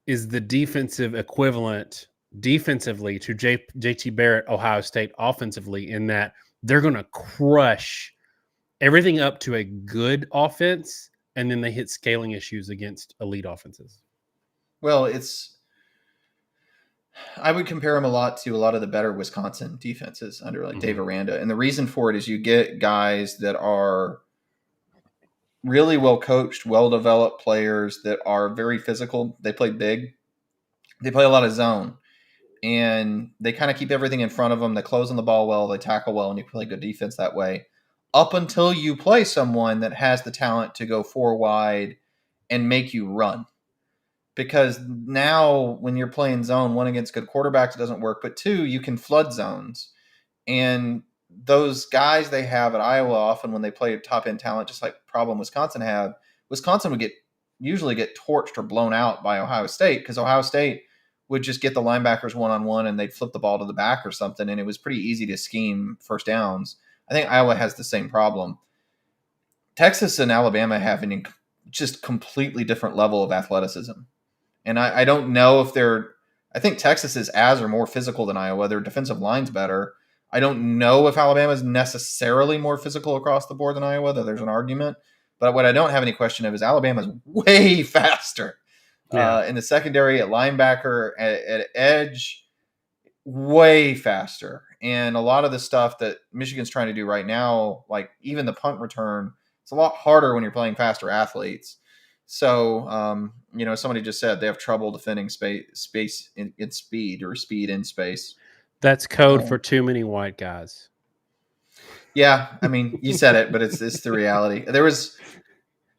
is the defensive equivalent defensively to JT Barrett, Ohio State offensively, in that they're going to crush everything up to a good offense, and then they hit scaling issues against elite offenses. Well, I would compare them a lot to a lot of the better Wisconsin defenses under Dave Aranda. And the reason for it is you get guys that are really well coached, well developed players that are very physical. They play big. They play a lot of zone. And they kind of keep everything in front of them. They close on the ball well. They tackle well, and you play good defense that way. Up until you play someone that has the talent to go 4 wide and make you run. Because now when you're playing zone, 1 against good quarterbacks, it doesn't work. But 2, you can flood zones. And those guys they have at Iowa, often when they play top-end talent, just like problem Wisconsin had, Wisconsin would usually get torched or blown out by Ohio State, because Ohio State would just get the linebackers one-on-one and they'd flip the ball to the back or something, and it was pretty easy to scheme first downs. I think Iowa has the same problem. Texas and Alabama have an just completely different level of athleticism. And I don't know if I think Texas is as or more physical than Iowa. Their defensive line's better. I don't know if Alabama is necessarily more physical across the board than Iowa, though there's an argument. But what I don't have any question of is Alabama's way faster. In the secondary, at linebacker, at edge, way faster. And a lot of the stuff that Michigan's trying to do right now, like even the punt return, it's a lot harder when you're playing faster athletes. So, somebody just said they have trouble defending space in speed, or speed in space. That's code for too many white guys. Yeah, I mean, you said it, but it's the reality. There was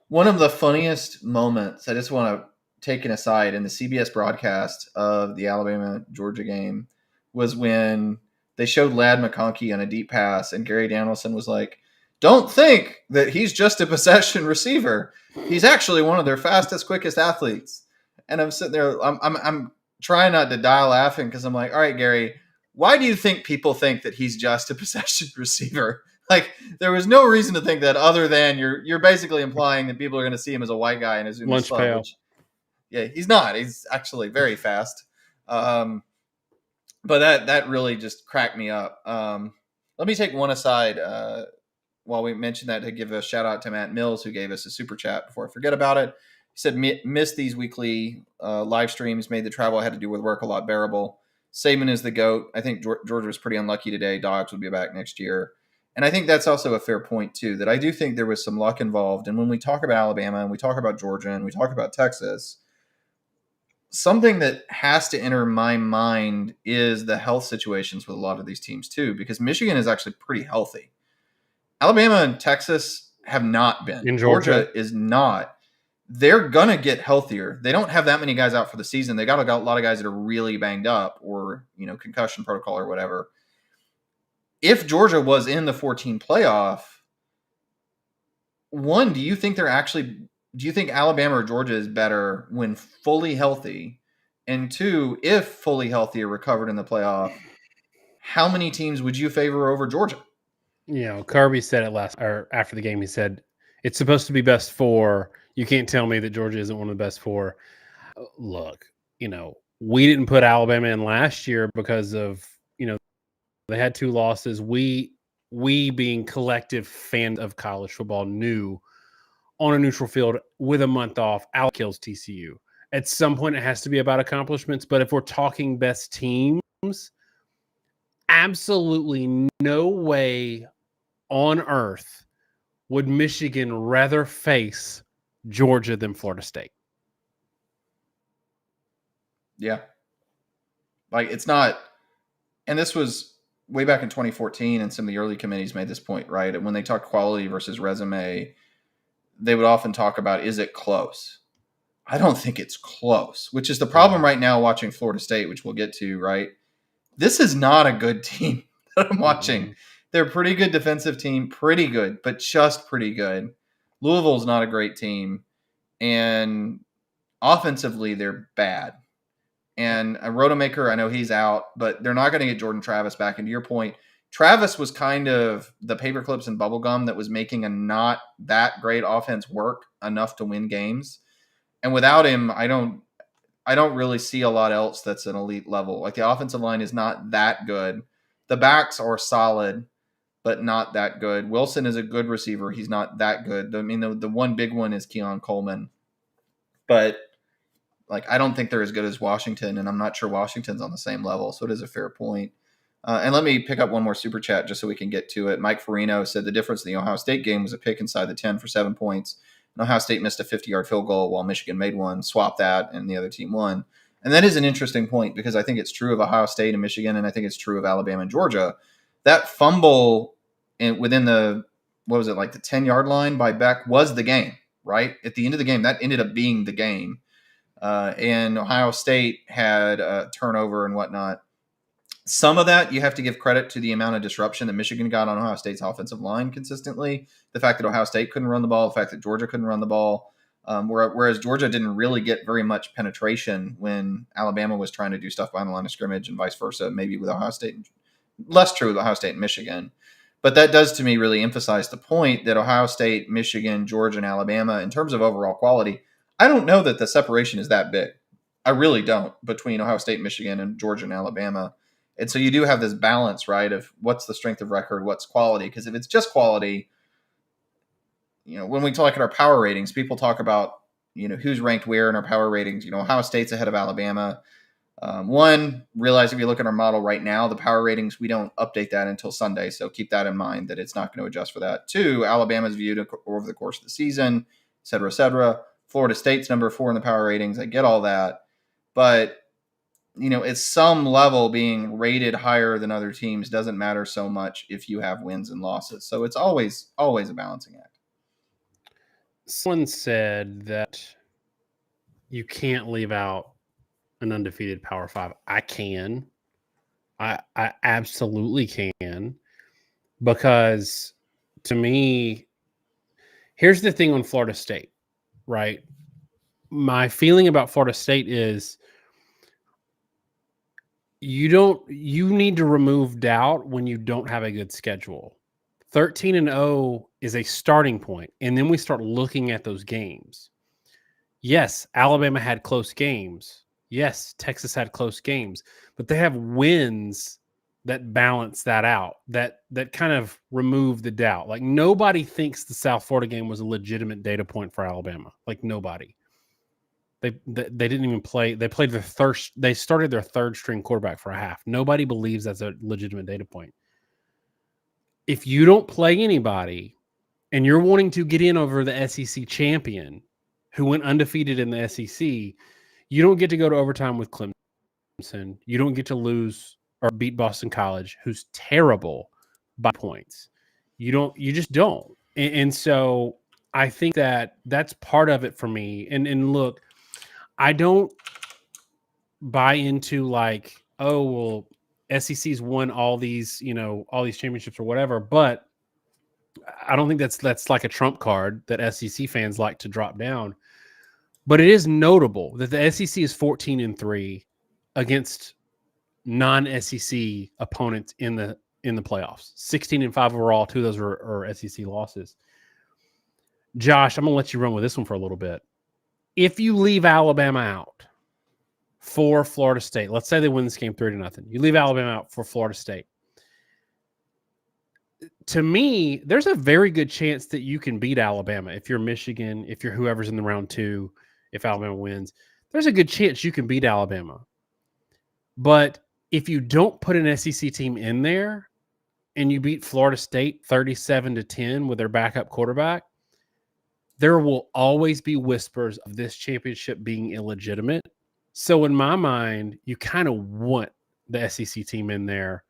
one of the funniest moments. I just want to take an aside in the CBS broadcast of the Alabama-Georgia game was when they showed Ladd McConkey on a deep pass, and Gary Danielson was like, "Don't think that he's just a possession receiver. He's actually one of their fastest, quickest athletes." And I'm sitting there, I'm trying not to die laughing, because I'm like, all right, Gary, why do you think people think that he's just a possession receiver? Like, there was no reason to think that, other than you're basically implying that people are going to see him as a white guy and assume he's slow. Yeah, he's not. He's actually very fast. But that really just cracked me up. Let me take one aside while we mention that, to give a shout out to Matt Mills, who gave us a super chat before I forget about it. He said, "Missed these weekly live streams, made the travel I had to do with work a lot bearable. Saban is the GOAT. I think Georgia was pretty unlucky today. Dogs will be back next year." And I think that's also a fair point, too, that I do think there was some luck involved. And when we talk about Alabama and we talk about Georgia and we talk about Texas, something that has to enter my mind is the health situations with a lot of these teams, too, because Michigan is actually pretty healthy. Alabama and Texas have not been. In Georgia is not. They're going to get healthier. They don't have that many guys out for the season. They got a lot of guys that are really banged up or, concussion protocol or whatever. If Georgia was in the 14 playoff, one, do you think Alabama or Georgia is better when fully healthy? And two, if fully healthy or recovered in the playoff, how many teams would you favor over Georgia? Kirby said it after the game. He said, it's supposed to be best four. You can't tell me that Georgia isn't one of the best four. Look, we didn't put Alabama in last year because of, they had 2 losses. We being collective fans of college football knew on a neutral field with a month off, Al kills TCU. At some point, it has to be about accomplishments. But if we're talking best teams, absolutely no way on earth would Michigan rather face Georgia than Florida State. Yeah. Like, it's not, and this was way back in 2014, and some of the early committees made this point, right? And when they talk quality versus resume, they would often talk about, is it close? I don't think it's close, which is the problem right now watching Florida State, which we'll get to, right? This is not a good team that I'm watching. Mm-hmm. They're a pretty good defensive team, pretty good, but just pretty good. Louisville's not a great team, and offensively, they're bad. And a Rodemaker, I know he's out, but they're not going to get Jordan Travis back. And to your point, Travis was kind of the paperclips and bubblegum that was making a not that great offense work enough to win games. And without him, I don't really see a lot else that's an elite level. Like, the offensive line is not that good. The backs are solid, but not that good. Wilson is a good receiver. He's not that good. I mean, the one big one is Keon Coleman. But, like, I don't think they're as good as Washington, and I'm not sure Washington's on the same level, so it is a fair point. And let me pick up one more super chat just so we can get to it. Mike Farino said the difference in the Ohio State game was a pick inside the 10 for 7 points. And Ohio State missed a 50-yard field goal while Michigan made one, swapped that, and the other team won. And that is an interesting point because I think it's true of Ohio State and Michigan, and I think it's true of Alabama and Georgia. That fumble within the 10-yard line by Beck was the game, right? At the end of the game, that ended up being the game. And Ohio State had a turnover and whatnot. Some of that you have to give credit to the amount of disruption that Michigan got on Ohio State's offensive line consistently. The fact that Ohio State couldn't run the ball, the fact that Georgia couldn't run the ball, whereas Georgia didn't really get very much penetration when Alabama was trying to do stuff behind the line of scrimmage and vice versa, maybe with Ohio State. Less true with Ohio State and Michigan. But that does, to me, really emphasize the point that Ohio State, Michigan, Georgia, and Alabama, in terms of overall quality, I don't know that the separation is that big. I really don't, between Ohio State, Michigan, and Georgia and Alabama. And so you do have this balance, right, of what's the strength of record, what's quality. Because if it's just quality, when we talk at our power ratings, people talk about, who's ranked where in our power ratings. Ohio State's ahead of Alabama. One, realize if you look at our model right now, the power ratings, we don't update that until Sunday. So keep that in mind that it's not going to adjust for that. Two, Alabama's viewed over the course of the season, et cetera, et cetera. Florida State's number 4 in the power ratings. I get all that. But at some level, being rated higher than other teams doesn't matter so much if you have wins and losses. So it's always a balancing act. Someone said that you can't leave out an undefeated Power 5. I can. I absolutely can. Because to me, here's the thing on Florida State, right? My feeling about Florida State is you need to remove doubt when you don't have a good schedule. 13-0 is a starting point, and then we start looking at those games. Yes, Alabama had close games. Yes, Texas had close games, but they have wins that balance that out, that kind of remove the doubt. Like, nobody thinks the South Florida game was a legitimate data point for Alabama. Like, nobody. They didn't even play. They played they started their third string quarterback for a half. Nobody believes that's a legitimate data point. If you don't play anybody and you're wanting to get in over the SEC champion who went undefeated in the SEC, you don't get to go to overtime with Clemson. You don't get to lose or beat Boston College, who's terrible by points. You just don't. And so I think that that's part of it for me. And look, I don't buy into like, oh well, SEC's won all these, all these championships or whatever, but I don't think that's like a trump card that SEC fans like to drop down. But it is notable that the SEC is 14-3 against non-SEC opponents in the playoffs. 16-5 overall. 2 of those are SEC losses. Josh, I'm gonna let you run with this one for a little bit. If you leave Alabama out for Florida State, let's say they win this game 3-0. You leave Alabama out for Florida State. To me, there's a very good chance that you can beat Alabama if you're Michigan, if you're whoever's in the round 2, if Alabama wins. There's a good chance you can beat Alabama. But if you don't put an SEC team in there and you beat Florida State 37-10 with their backup quarterback, there will always be whispers of this championship being illegitimate. So in my mind, you kind of want the SEC team in there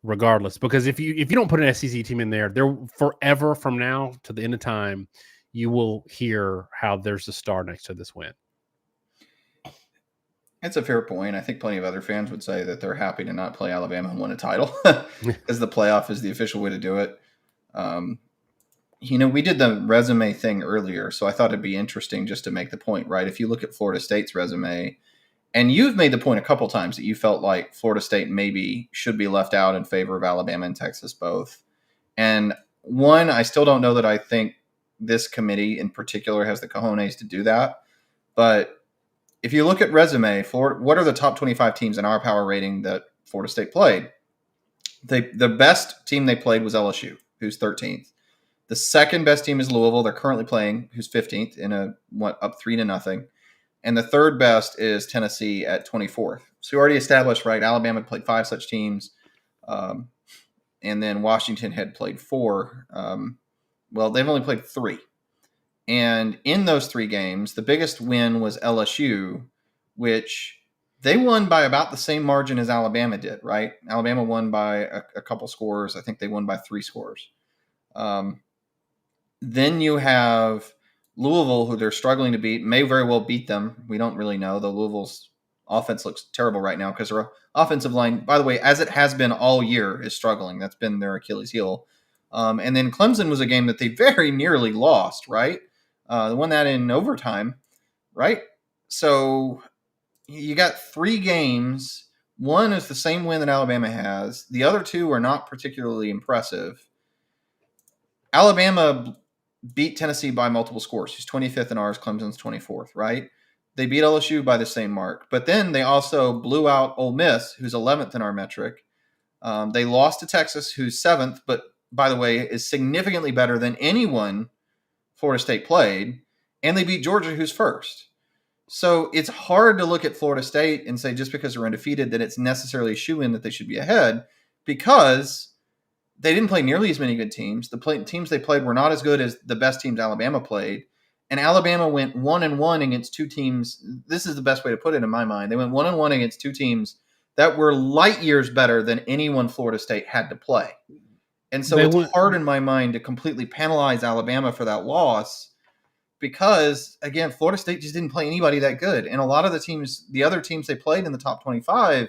regardless, because if you don't put an SEC team in there, there forever from now to the end of time, you will hear how there's a star next to this win. It's a fair point. I think plenty of other fans would say that they're happy to not play Alabama and win a title because the playoff is the official way to do it. We did the resume thing earlier, so I thought it'd be interesting just to make the point, right? If you look at Florida State's resume, and you've made the point a couple times that you felt like Florida State maybe should be left out in favor of Alabama and Texas both. And one, I still don't know that I think this committee in particular has the cojones to do that. But if you look at resume, what are the top 25 teams in our power rating that Florida State played? The best team they played was LSU, who's 13th. The second best team is Louisville. They're currently playing, who's 15th in up 3-0. And the third best is Tennessee at 24th. So you already established, right? Alabama played 5 such teams. And then Washington had played 4. Well, they've only played 3. And in those 3 games, the biggest win was LSU, which they won by about the same margin as Alabama did, right? Alabama won by a couple scores. I think they won by 3 scores. Then you have Louisville, who they're struggling to beat, may very well beat them. We don't really know, though Louisville's offense looks terrible right now because their offensive line, by the way, as it has been all year, is struggling. That's been their Achilles heel. And then Clemson was a game that they very nearly lost, right? They won that in overtime, right? So you got 3 games. One is the same win that Alabama has. The other 2 are not particularly impressive. Alabama beat Tennessee by multiple scores. She's 25th in ours. Clemson's 24th, right? They beat LSU by the same mark. But then they also blew out Ole Miss, who's 11th in our metric. They lost to Texas, who's 7th, but by the way, is significantly better than anyone Florida State played. And they beat Georgia, who's 1st. So it's hard to look at Florida State and say just because they're undefeated that it's necessarily a shoe-in that they should be ahead, because they didn't play nearly as many good teams. The teams they played were not as good as the best teams Alabama played. And Alabama went 1-1 against 2 teams. This is the best way to put it in my mind. They went 1-1 against 2 teams that were light years better than anyone Florida State had to play. And so it's hard in my mind to completely penalize Alabama for that loss because, again, Florida State just didn't play anybody that good. And a lot of the other teams they played in the top 25,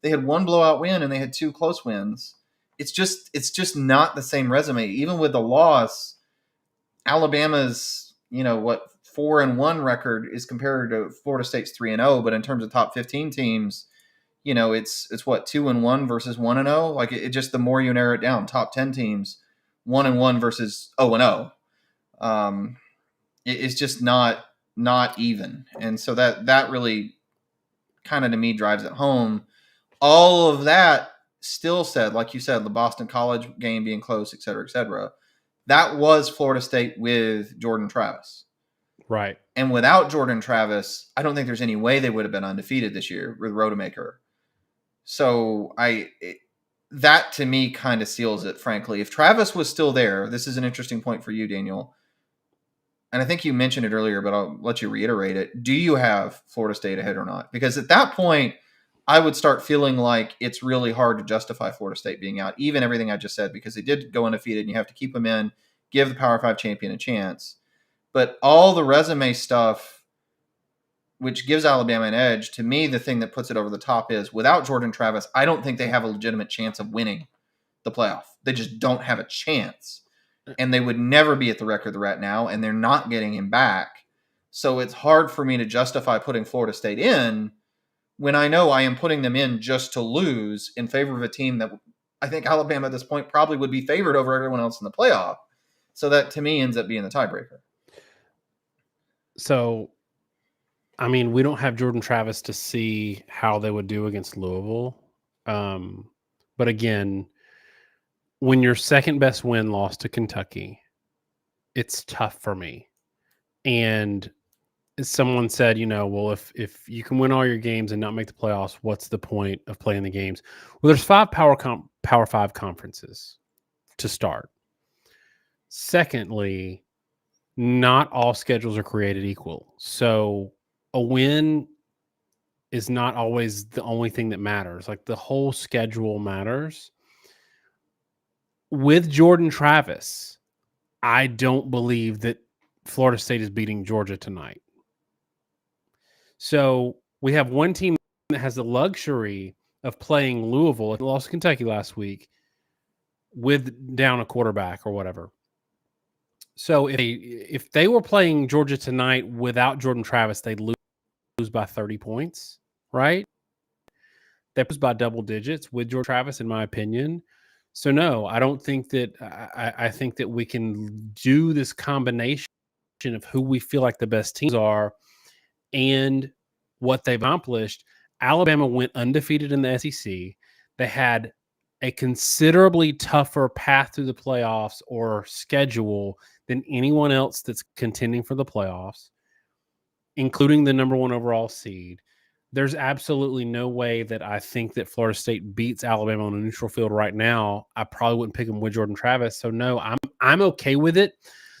they had 1 blowout win and they had 2 close wins. It's just not the same resume. Even with the loss, Alabama's 4-1 record is compared to Florida State's 3-0. But in terms of top 15 teams, it's what 2-1 versus 1-0. Like it just, the more you narrow it down, top 10 teams 1-1 versus 0-0. It's just not even. And so that really kind of to me drives it home. All of that still said, like you said, the Boston College game being close, et cetera, that was Florida State with Jordan Travis. Right. And without Jordan Travis, I don't think there's any way they would have been undefeated this year with Rodemaker. So that to me kind of seals it, frankly. If Travis was still there, this is an interesting point for you, Daniel. And I think you mentioned it earlier, but I'll let you reiterate it. Do you have Florida State ahead or not? Because at that point, I would start feeling like it's really hard to justify Florida State being out, even everything I just said, because they did go undefeated and you have to keep them in, give the Power 5 champion a chance. But all the resume stuff, which gives Alabama an edge, to me, the thing that puts it over the top is without Jordan Travis, I don't think they have a legitimate chance of winning the playoff. They just don't have a chance. And they would never be at the record they're at now, and they're not getting him back. So it's hard for me to justify putting Florida State in when I know I am putting them in just to lose in favor of a team that I think Alabama at this point probably would be favored over everyone else in the playoff. So that to me ends up being the tiebreaker. So, I mean, we don't have Jordan Travis to see how they would do against Louisville. But again, when your second best win lost to Kentucky, it's tough for me. And someone said, well, if you can win all your games and not make the playoffs, what's the point of playing the games? Well, there's 5 Power 5 conferences to start. Secondly, not all schedules are created equal. So a win is not always the only thing that matters. Like the whole schedule matters. With Jordan Travis, I don't believe that Florida State is beating Georgia tonight. So we have one team that has the luxury of playing Louisville. It lost to Kentucky last week with down a quarterback or whatever. So if they were playing Georgia tonight without Jordan Travis, they'd lose by 30 points, right? They lose by double digits with Jordan Travis, in my opinion. So no, I don't think that I think that we can do this combination of who we feel like the best teams are and what they've accomplished. Alabama went undefeated in the SEC. They had a considerably tougher path through the playoffs or schedule than anyone else that's contending for the playoffs, including the number 1 overall seed. There's absolutely no way that I think that Florida State beats Alabama on a neutral field right now. I probably wouldn't pick them with Jordan Travis. So no, I'm okay with it.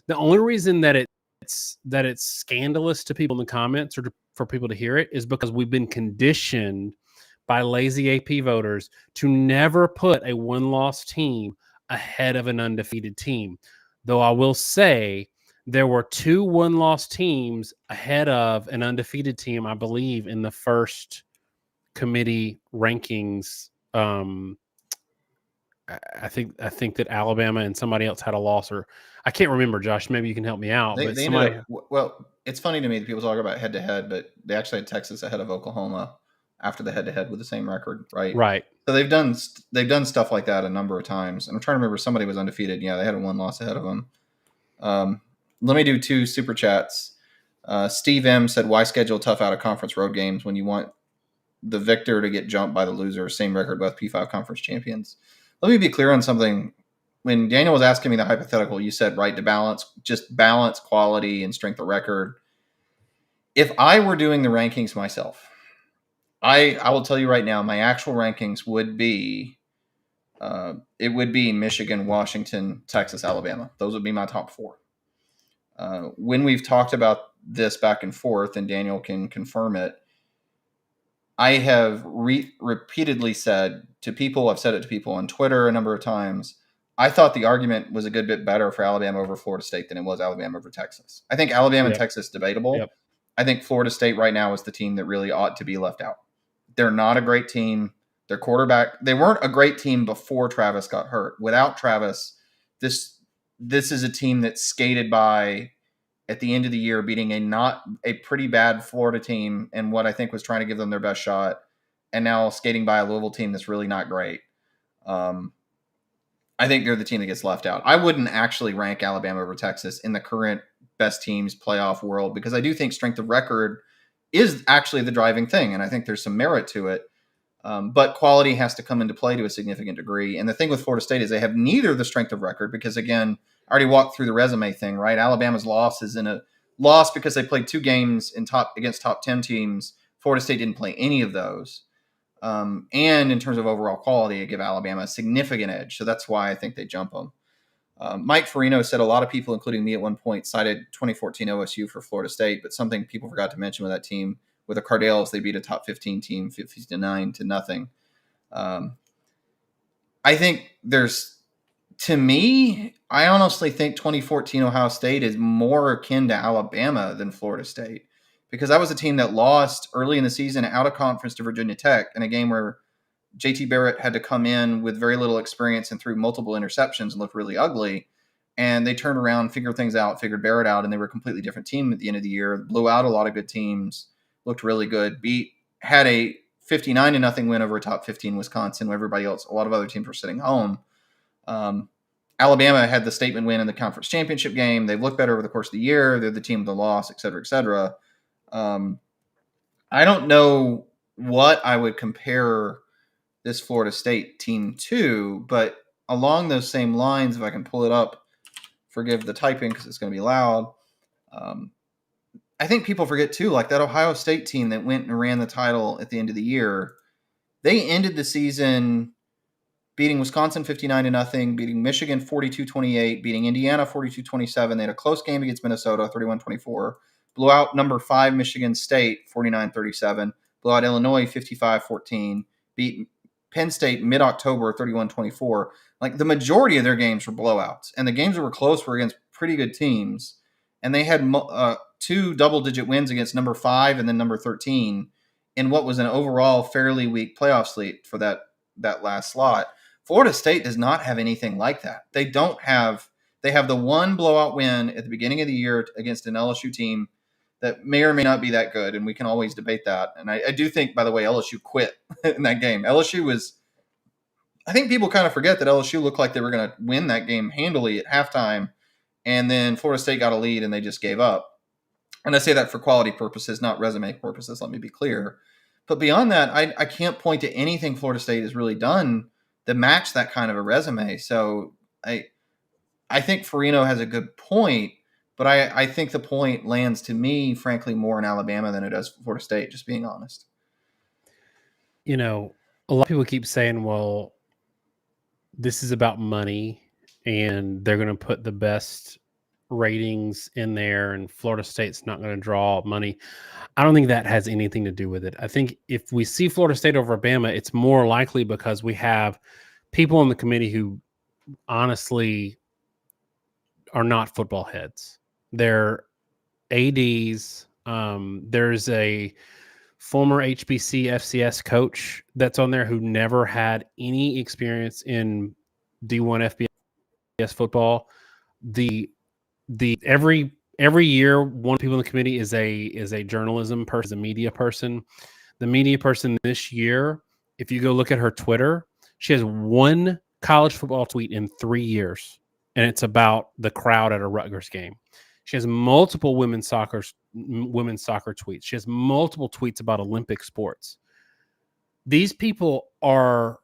The only reason that it's scandalous to people in the comments or for people to hear it is because we've been conditioned by lazy AP voters to never put a one-loss team ahead of an undefeated team. Though I will say there were 2 one-loss teams ahead of an undefeated team, I believe, in the first committee rankings. I think that Alabama and somebody else had a loss, or I can't remember. Josh, maybe you can help me out. They ended up, well, it's funny to me that people talk about head-to-head, but they actually had Texas ahead of Oklahoma after the head-to-head with the same record, right? Right. So they've done stuff like that a number of times. And I'm trying to remember, somebody was undefeated. Yeah, they had a 1 loss ahead of them. Let me do 2 super chats. Steve M said, why schedule tough out of conference road games when you want the victor to get jumped by the loser? Same record, both P5 conference champions. Let me be clear on something. When Daniel was asking me the hypothetical, you said, right, to balance quality and strength of record. If I were doing the rankings myself, I will tell you right now, my actual rankings would be, it would be Michigan, Washington, Texas, Alabama. Those would be my top 4. When we've talked about this back and forth, and Daniel can confirm it, I have repeatedly said to people, I've said it to people on Twitter a number of times, I thought the argument was a good bit better for Alabama over Florida State than it was Alabama over Texas. I think Alabama and Texas debatable. Yep. I think Florida State right now is the team that really ought to be left out. They're not a great team. Their quarterback, they weren't a great team before Travis got hurt. Without Travis, this is a team that skated by at the end of the year, beating a pretty bad Florida team and what I think was trying to give them their best shot, and now skating by a Louisville team that's really not great. I think they're the team that gets left out. I wouldn't actually rank Alabama over Texas in the current best teams playoff world, because I do think strength of record is actually the driving thing, and I think there's some merit to it. But quality has to come into play to a significant degree. And the thing with Florida State is they have neither the strength of record, because, again, I already walked through the resume thing, right? Alabama's loss is in a loss because they played 2 games against top 10 teams. Florida State didn't play any of those. And in terms of overall quality, I give Alabama a significant edge. So that's why I think they jump them. Mike Farino said a lot of people, including me at one point, cited 2014 OSU for Florida State, but something people forgot to mention with that team with the Cardales, they beat a top 15 team 59 to nothing. I think to me, I honestly think 2014 Ohio State is more akin to Alabama than Florida State, because that was a team that lost early in the season out of conference to Virginia Tech in a game where JT Barrett had to come in with very little experience and threw multiple interceptions and looked really ugly. And they turned around, figured things out, figured Barrett out, and they were a completely different team at the end of the year. Blew out a lot of good teams, looked really good. Had a 59 to nothing win over a top 15 Wisconsin, where everybody else, a lot of other teams were sitting home. Alabama had the statement win in the conference championship game. They've looked better over the course of the year. They're the team with the loss, et cetera, et cetera. I don't know what I would compare this Florida State team to, but along those same lines, if I can pull it up, forgive the typing because it's going to be loud. I think people forget too, like that Ohio State team that went and ran the title at the end of the year. They ended the season beating Wisconsin 59 to nothing, beating Michigan 42-28, beating Indiana 42-27. They had a close game against Minnesota 31-24. Blew out number 5 Michigan State 49-37. Blew out Illinois 55-14. Beat Penn State mid-October 31-24. Like the majority of their games were blowouts, and the games that were close were against pretty good teams. And they had 2 double-digit wins against number 5 and then number 13 in what was an overall fairly weak playoff slate for that last slot. Florida State does not have anything like that. They have the one blowout win at the beginning of the year against an LSU team that may or may not be that good, and we can always debate that. And I do think, by the way, LSU quit in that game. I think people kind of forget that LSU looked like they were going to win that game handily at halftime, and then Florida State got a lead and they just gave up. And I say that for quality purposes, not resume purposes, let me be clear. But beyond that, I can't point to anything Florida State has really done that match that kind of a resume. So I think Farino has a good point, but I think the point lands to me, frankly, more in Alabama than it does Florida State, just being honest. A lot of people keep saying, well, this is about money and they're going to put the best ratings in there and Florida State's not going to draw money. I don't think that has anything to do with it. I think if we see Florida State over Bama, it's more likely because we have people on the committee who honestly are not football heads. They're ADs. There's a former HBC FCS coach that's on there who never had any experience in D1 FBS football. The every year, one of the people in the committee is a journalism person, a media person. The media person this year, if you go look at her Twitter, she has one college football tweet in 3 years, and it's about the crowd at a Rutgers game. She has multiple women's soccer tweets. She has multiple tweets about Olympic sports. These people are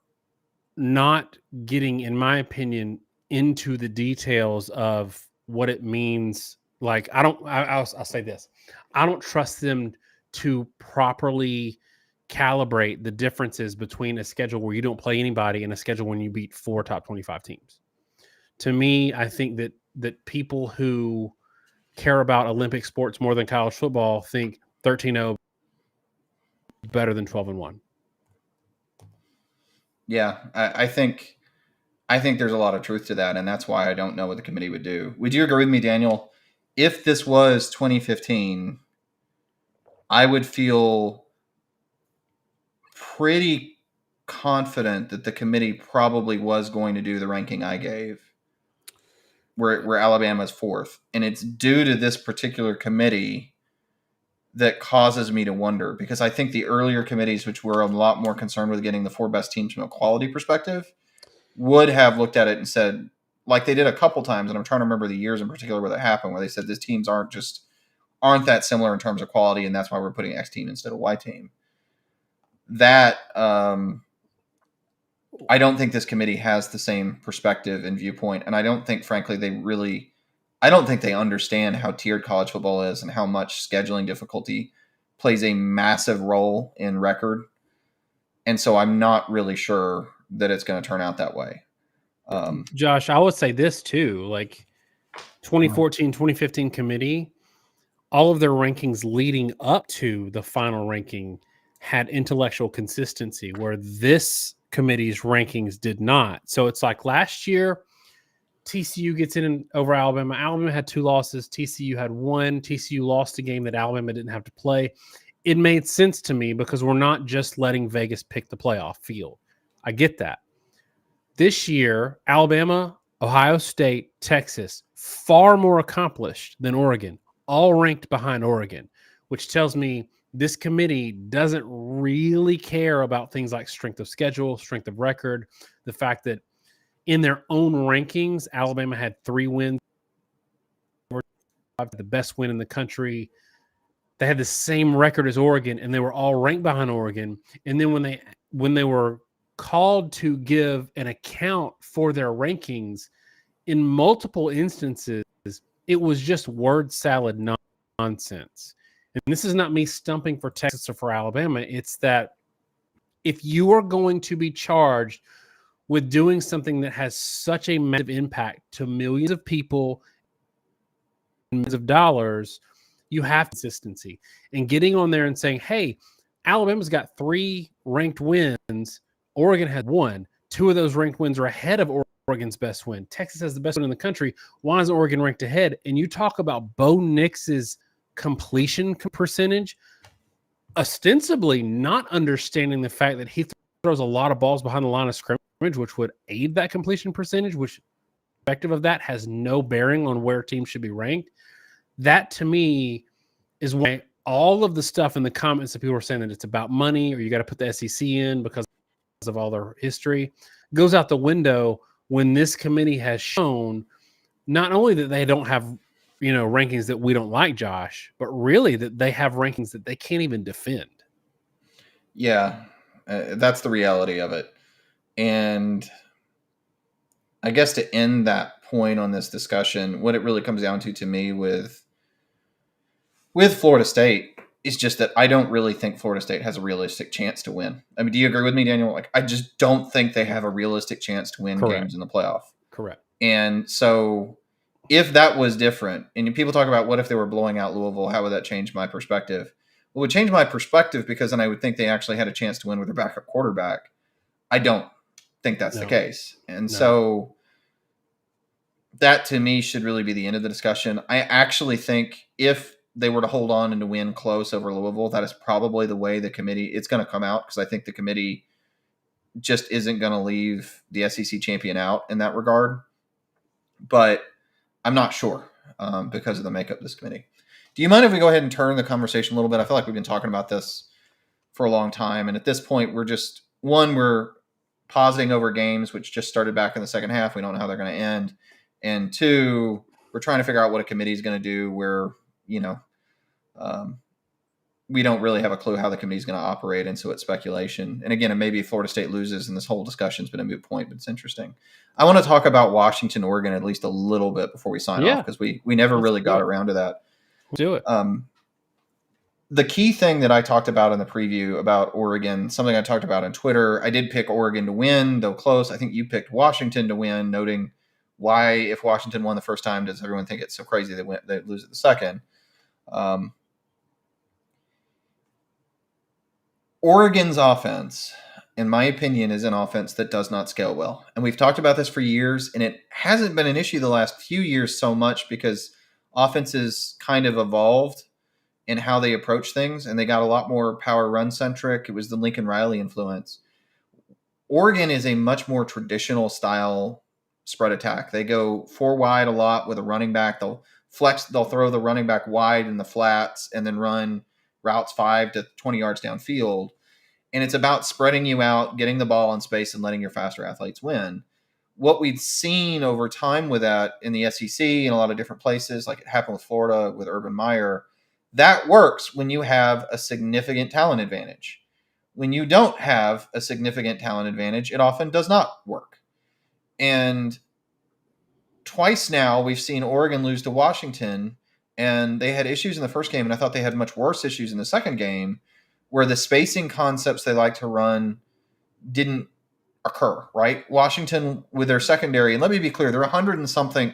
not getting, in my opinion, into the details of what it means. Like, I'll say this. I don't trust them to properly calibrate the differences between a schedule where you don't play anybody and a schedule when you beat 4 top 25 teams. To me, I think that people who care about Olympic sports more than college football think 13-0 better than 12-1. Yeah, I think there's a lot of truth to that, and that's why I don't know what the committee would do. Would you agree with me, Daniel? If this was 2015, I would feel pretty confident that the committee probably was going to do the ranking I gave, where Alabama's 4th. And it's due to this particular committee that causes me to wonder, because I think the earlier committees, which were a lot more concerned with getting the 4 best teams from a quality perspective, would have looked at it and said, like they did a couple times, and I'm trying to remember the years in particular where that happened, where they said these teams aren't that similar in terms of quality, and that's why we're putting X team instead of Y team. That I don't think this committee has the same perspective and viewpoint, and I don't think, frankly, I don't think they understand how tiered college football is and how much scheduling difficulty plays a massive role in record. And so I'm not really sure that it's going to turn out that way. Josh, I would say this too, like 2014, 2015 committee, all of their rankings leading up to the final ranking had intellectual consistency, where this committee's rankings did not. So it's like last year, TCU gets in over Alabama. Alabama had 2 losses. TCU had 1. TCU lost a game that Alabama didn't have to play. It made sense to me because we're not just letting Vegas pick the playoff field. I get that. This year, Alabama, Ohio State, Texas, far more accomplished than Oregon, all ranked behind Oregon, which tells me this committee doesn't really care about things like strength of schedule, strength of record, the fact that in their own rankings, Alabama had 3 wins, the best win in the country. They had the same record as Oregon, and they were all ranked behind Oregon. And then when they were called to give an account for their rankings, in multiple instances, it was just word salad nonsense. And this is not me stumping for Texas or for Alabama. It's that if you are going to be charged with doing something that has such a massive impact to millions of people, millions of dollars, you have consistency. And getting on there and saying, hey, Alabama's got 3 ranked wins. Oregon had 1. 2 of those ranked wins are ahead of Oregon's best win. Texas has the best win in the country. Why is Oregon ranked ahead? And you talk about Bo Nix's completion percentage, ostensibly not understanding the fact that he throws a lot of balls behind the line of scrimmage, which would aid that completion percentage, which perspective of that has no bearing on where teams should be ranked. That to me is why all of the stuff in the comments that people are saying that it's about money or you got to put the SEC in because of all their history goes out the window when this committee has shown not only that they don't have, rankings that we don't like, Josh, but really that they have rankings that they can't even defend. Yeah, that's the reality of it. And I guess to end that point on this discussion, what it really comes down to me with Florida State is just that I don't really think Florida State has a realistic chance to win. I mean, do you agree with me, Daniel? Like, I just don't think they have a realistic chance to win games in the playoff. Correct. And so if that was different, and people talk about what if they were blowing out Louisville, how would that change my perspective? Well, it would change my perspective because then I would think they actually had a chance to win with their backup quarterback. I don't think that's the case. And so that to me should really be the end of the discussion. I actually think if they were to hold on and to win close over Louisville, that is probably the way the committee it's going to come out, because I think the committee just isn't going to leave the SEC champion out in that regard. But I'm not sure because of the makeup of this committee. Do you mind if we go ahead and turn the conversation a little bit? I feel like we've been talking about this for a long time. And at this point, we're positing over games, which just started back in the second half. We don't know how they're going to end. And 2, we're trying to figure out what a committee is going to do where, we don't really have a clue how the committee is going to operate. And so it's speculation. And again, maybe Florida State loses and this whole discussion's been a moot point, but it's interesting. I want to talk about Washington, Oregon, at least a little bit before we sign off, because we never really got around to that. Let's do it. The key thing that I talked about in the preview about Oregon, something I talked about on Twitter, I did pick Oregon to win, though close. I think you picked Washington to win, noting why, if Washington won the first time, does everyone think it's so crazy they lose it the second? Oregon's offense, in my opinion, is an offense that does not scale well. And we've talked about this for years, and it hasn't been an issue the last few years so much because offenses kind of evolved in how they approach things, and they got a lot more power run centric. It was the Lincoln Riley influence. Oregon is a much more traditional style spread attack. They go 4 wide a lot with a running back. They'll throw the running back wide in the flats and then run routes 5 to 20 yards downfield. And it's about spreading you out, getting the ball in space, and letting your faster athletes win. What we've seen over time with that in the SEC and a lot of different places, like it happened with Florida with Urban Meyer, that works when you have a significant talent advantage. When you don't have a significant talent advantage, it often does not work. And twice now we've seen Oregon lose to Washington, and they had issues in the first game, and I thought they had much worse issues in the second game, where the spacing concepts they like to run didn't occur, right? Washington with their secondary, and let me be clear, they're 100 and something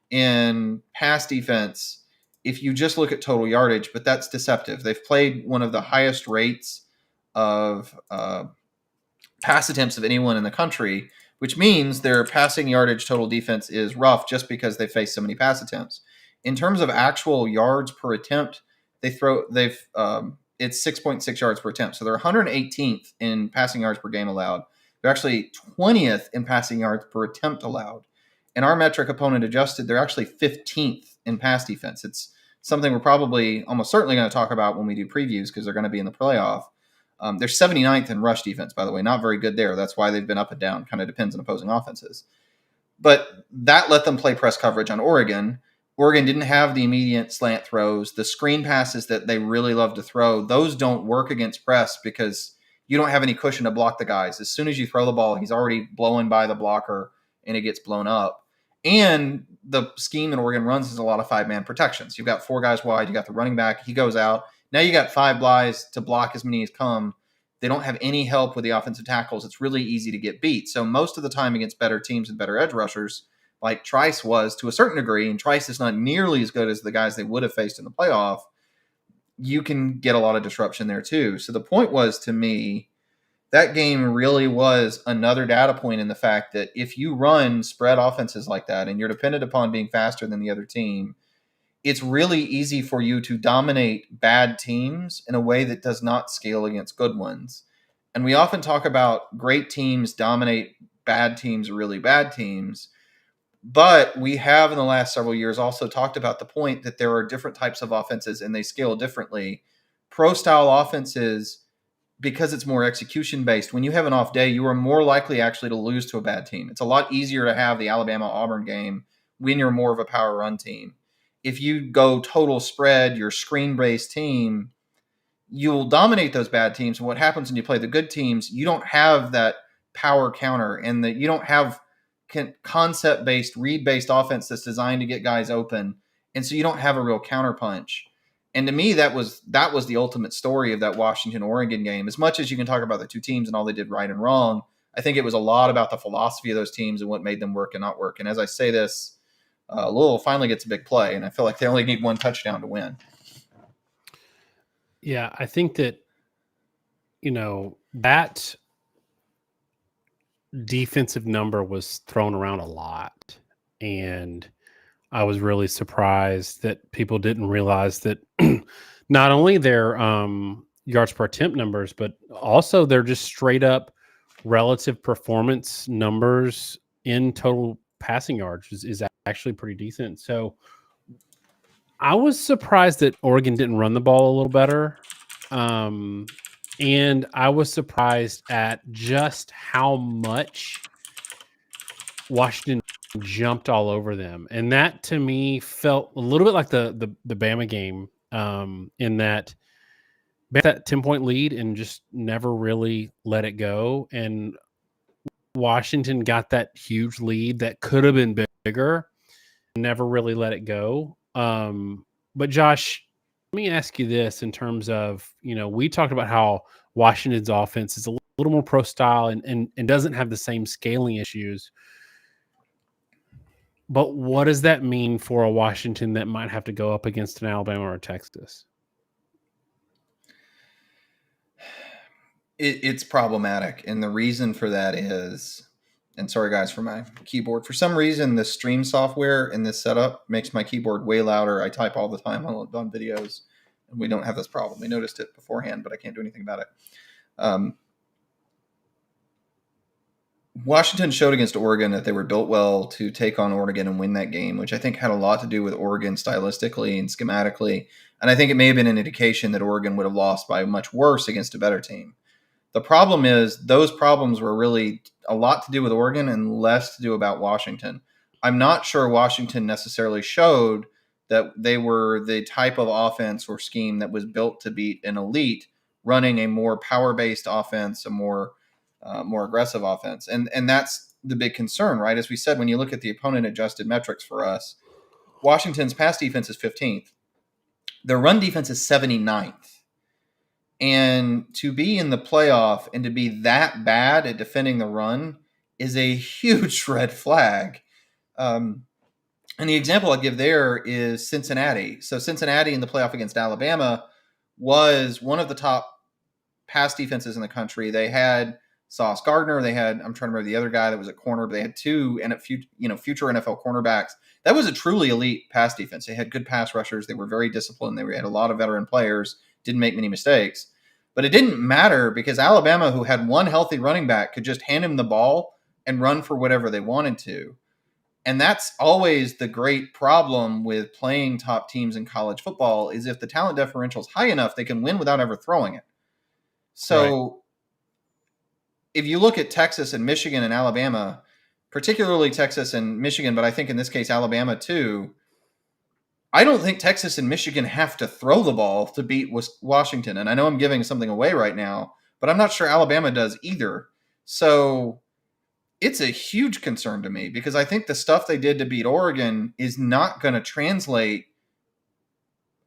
in pass defense if you just look at total yardage, but that's deceptive. They've played one of the highest rates of pass attempts of anyone in the country, which means their passing yardage total defense is rough just because they face so many pass attempts. In terms of actual yards per attempt, it's 6.6 yards per attempt. So they're 118th in passing yards per game allowed. They're actually 20th in passing yards per attempt allowed. In our metric opponent adjusted, they're actually 15th in pass defense. It's something we're probably almost certainly going to talk about when we do previews because they're going to be in the playoff. They're 79th in rush defense, by the way. Not very good there. That's why they've been up and down. Kind of depends on opposing offenses. But that let them play press coverage on Oregon. Oregon didn't have the immediate slant throws. The screen passes that they really love to throw, those don't work against press because you don't have any cushion to block the guys. As soon as you throw the ball, he's already blowing by the blocker and it gets blown up. And the scheme that Oregon runs is a lot of five-man protections. You've got four guys wide. You got the running back. He goes out. Now you got five guys to block as many as come. They don't have any help with the offensive tackles. It's really easy to get beat. So most of the time against better teams and better edge rushers, like Trice was to a certain degree, and Trice is not nearly as good as the guys they would have faced in the playoff, you can get a lot of disruption there too. So the point was, to me, that game really was another data point in the fact that if you run spread offenses like that and you're dependent upon being faster than the other team, it's really easy for you to dominate bad teams in a way that does not scale against good ones. And we often talk about great teams dominate bad teams, really bad teams. But we have in the last several years also talked about the point that there are different types of offenses and they scale differently. Pro-style offenses, because it's more execution-based, when you have an off day, you are more likely actually to lose to a bad team. It's a lot easier to have the Alabama-Auburn game when you're more of a power run team. If you go total spread, your screen-based team, you'll dominate those bad teams. And what happens when you play the good teams, you don't have that power counter and that you don't have concept-based, read-based offense that's designed to get guys open. And so you don't have a real counterpunch. And to me, that was the ultimate story of that Washington-Oregon game. As much as you can talk about the two teams and all they did right and wrong, I think it was a lot about the philosophy of those teams and what made them work and not work. And as I say this, Louisville finally gets a big play, and I feel like they only need one touchdown to win. Yeah, I think that, that defensive number was thrown around a lot. And I was really surprised that people didn't realize that not only their yards per attempt numbers, but also they're just straight up relative performance numbers in total passing yards is actually pretty decent. So I was surprised that Oregon didn't run the ball a little better. And I was surprised at just how much Washington jumped all over them. And that to me felt a little bit like the Bama game, in that 10-point lead and just never really let it go. And Washington got that huge lead that could have been bigger, never really let it go. But Josh, let me ask you this in terms of, we talked about how Washington's offense is a little more pro style and doesn't have the same scaling issues. But what does that mean for a Washington that might have to go up against an Alabama or a Texas? It's problematic. And the reason for that is, and sorry guys for my keyboard, for some reason the stream software in this setup makes my keyboard way louder. I type all the time on videos, and we don't have this problem. We noticed it beforehand, but I can't do anything about it. Washington showed against Oregon that they were built well to take on Oregon and win that game, which I think had a lot to do with Oregon stylistically and schematically. And I think it may have been an indication that Oregon would have lost by much worse against a better team. The problem is those problems were really a lot to do with Oregon and less to do about Washington. I'm not sure Washington necessarily showed that they were the type of offense or scheme that was built to beat an elite running a more power-based offense, a more aggressive offense. And that's the big concern, right? As we said, when you look at the opponent-adjusted metrics for us, Washington's pass defense is 15th. Their run defense is 79th. And to be in the playoff and to be that bad at defending the run is a huge red flag. And the example I'll give there is Cincinnati. So Cincinnati in the playoff against Alabama was one of the top pass defenses in the country. They had Sauce Gardner. They had, I'm trying to remember the other guy that was at corner, but they had two and future NFL cornerbacks. That was a truly elite pass defense. They had good pass rushers. They were very disciplined. They had a lot of veteran players. Didn't make many mistakes. But it didn't matter because Alabama, who had one healthy running back, could just hand him the ball and run for whatever they wanted to. And that's always the great problem with playing top teams in college football is if the talent differential is high enough, they can win without ever throwing it. So Right. if you look at Texas and Michigan and Alabama, particularly Texas and Michigan, but I think in this case, Alabama too, I don't think Texas and Michigan have to throw the ball to beat Washington. And I know I'm giving something away right now, but I'm not sure Alabama does either. So it's a huge concern to me because I think the stuff they did to beat Oregon is not going to translate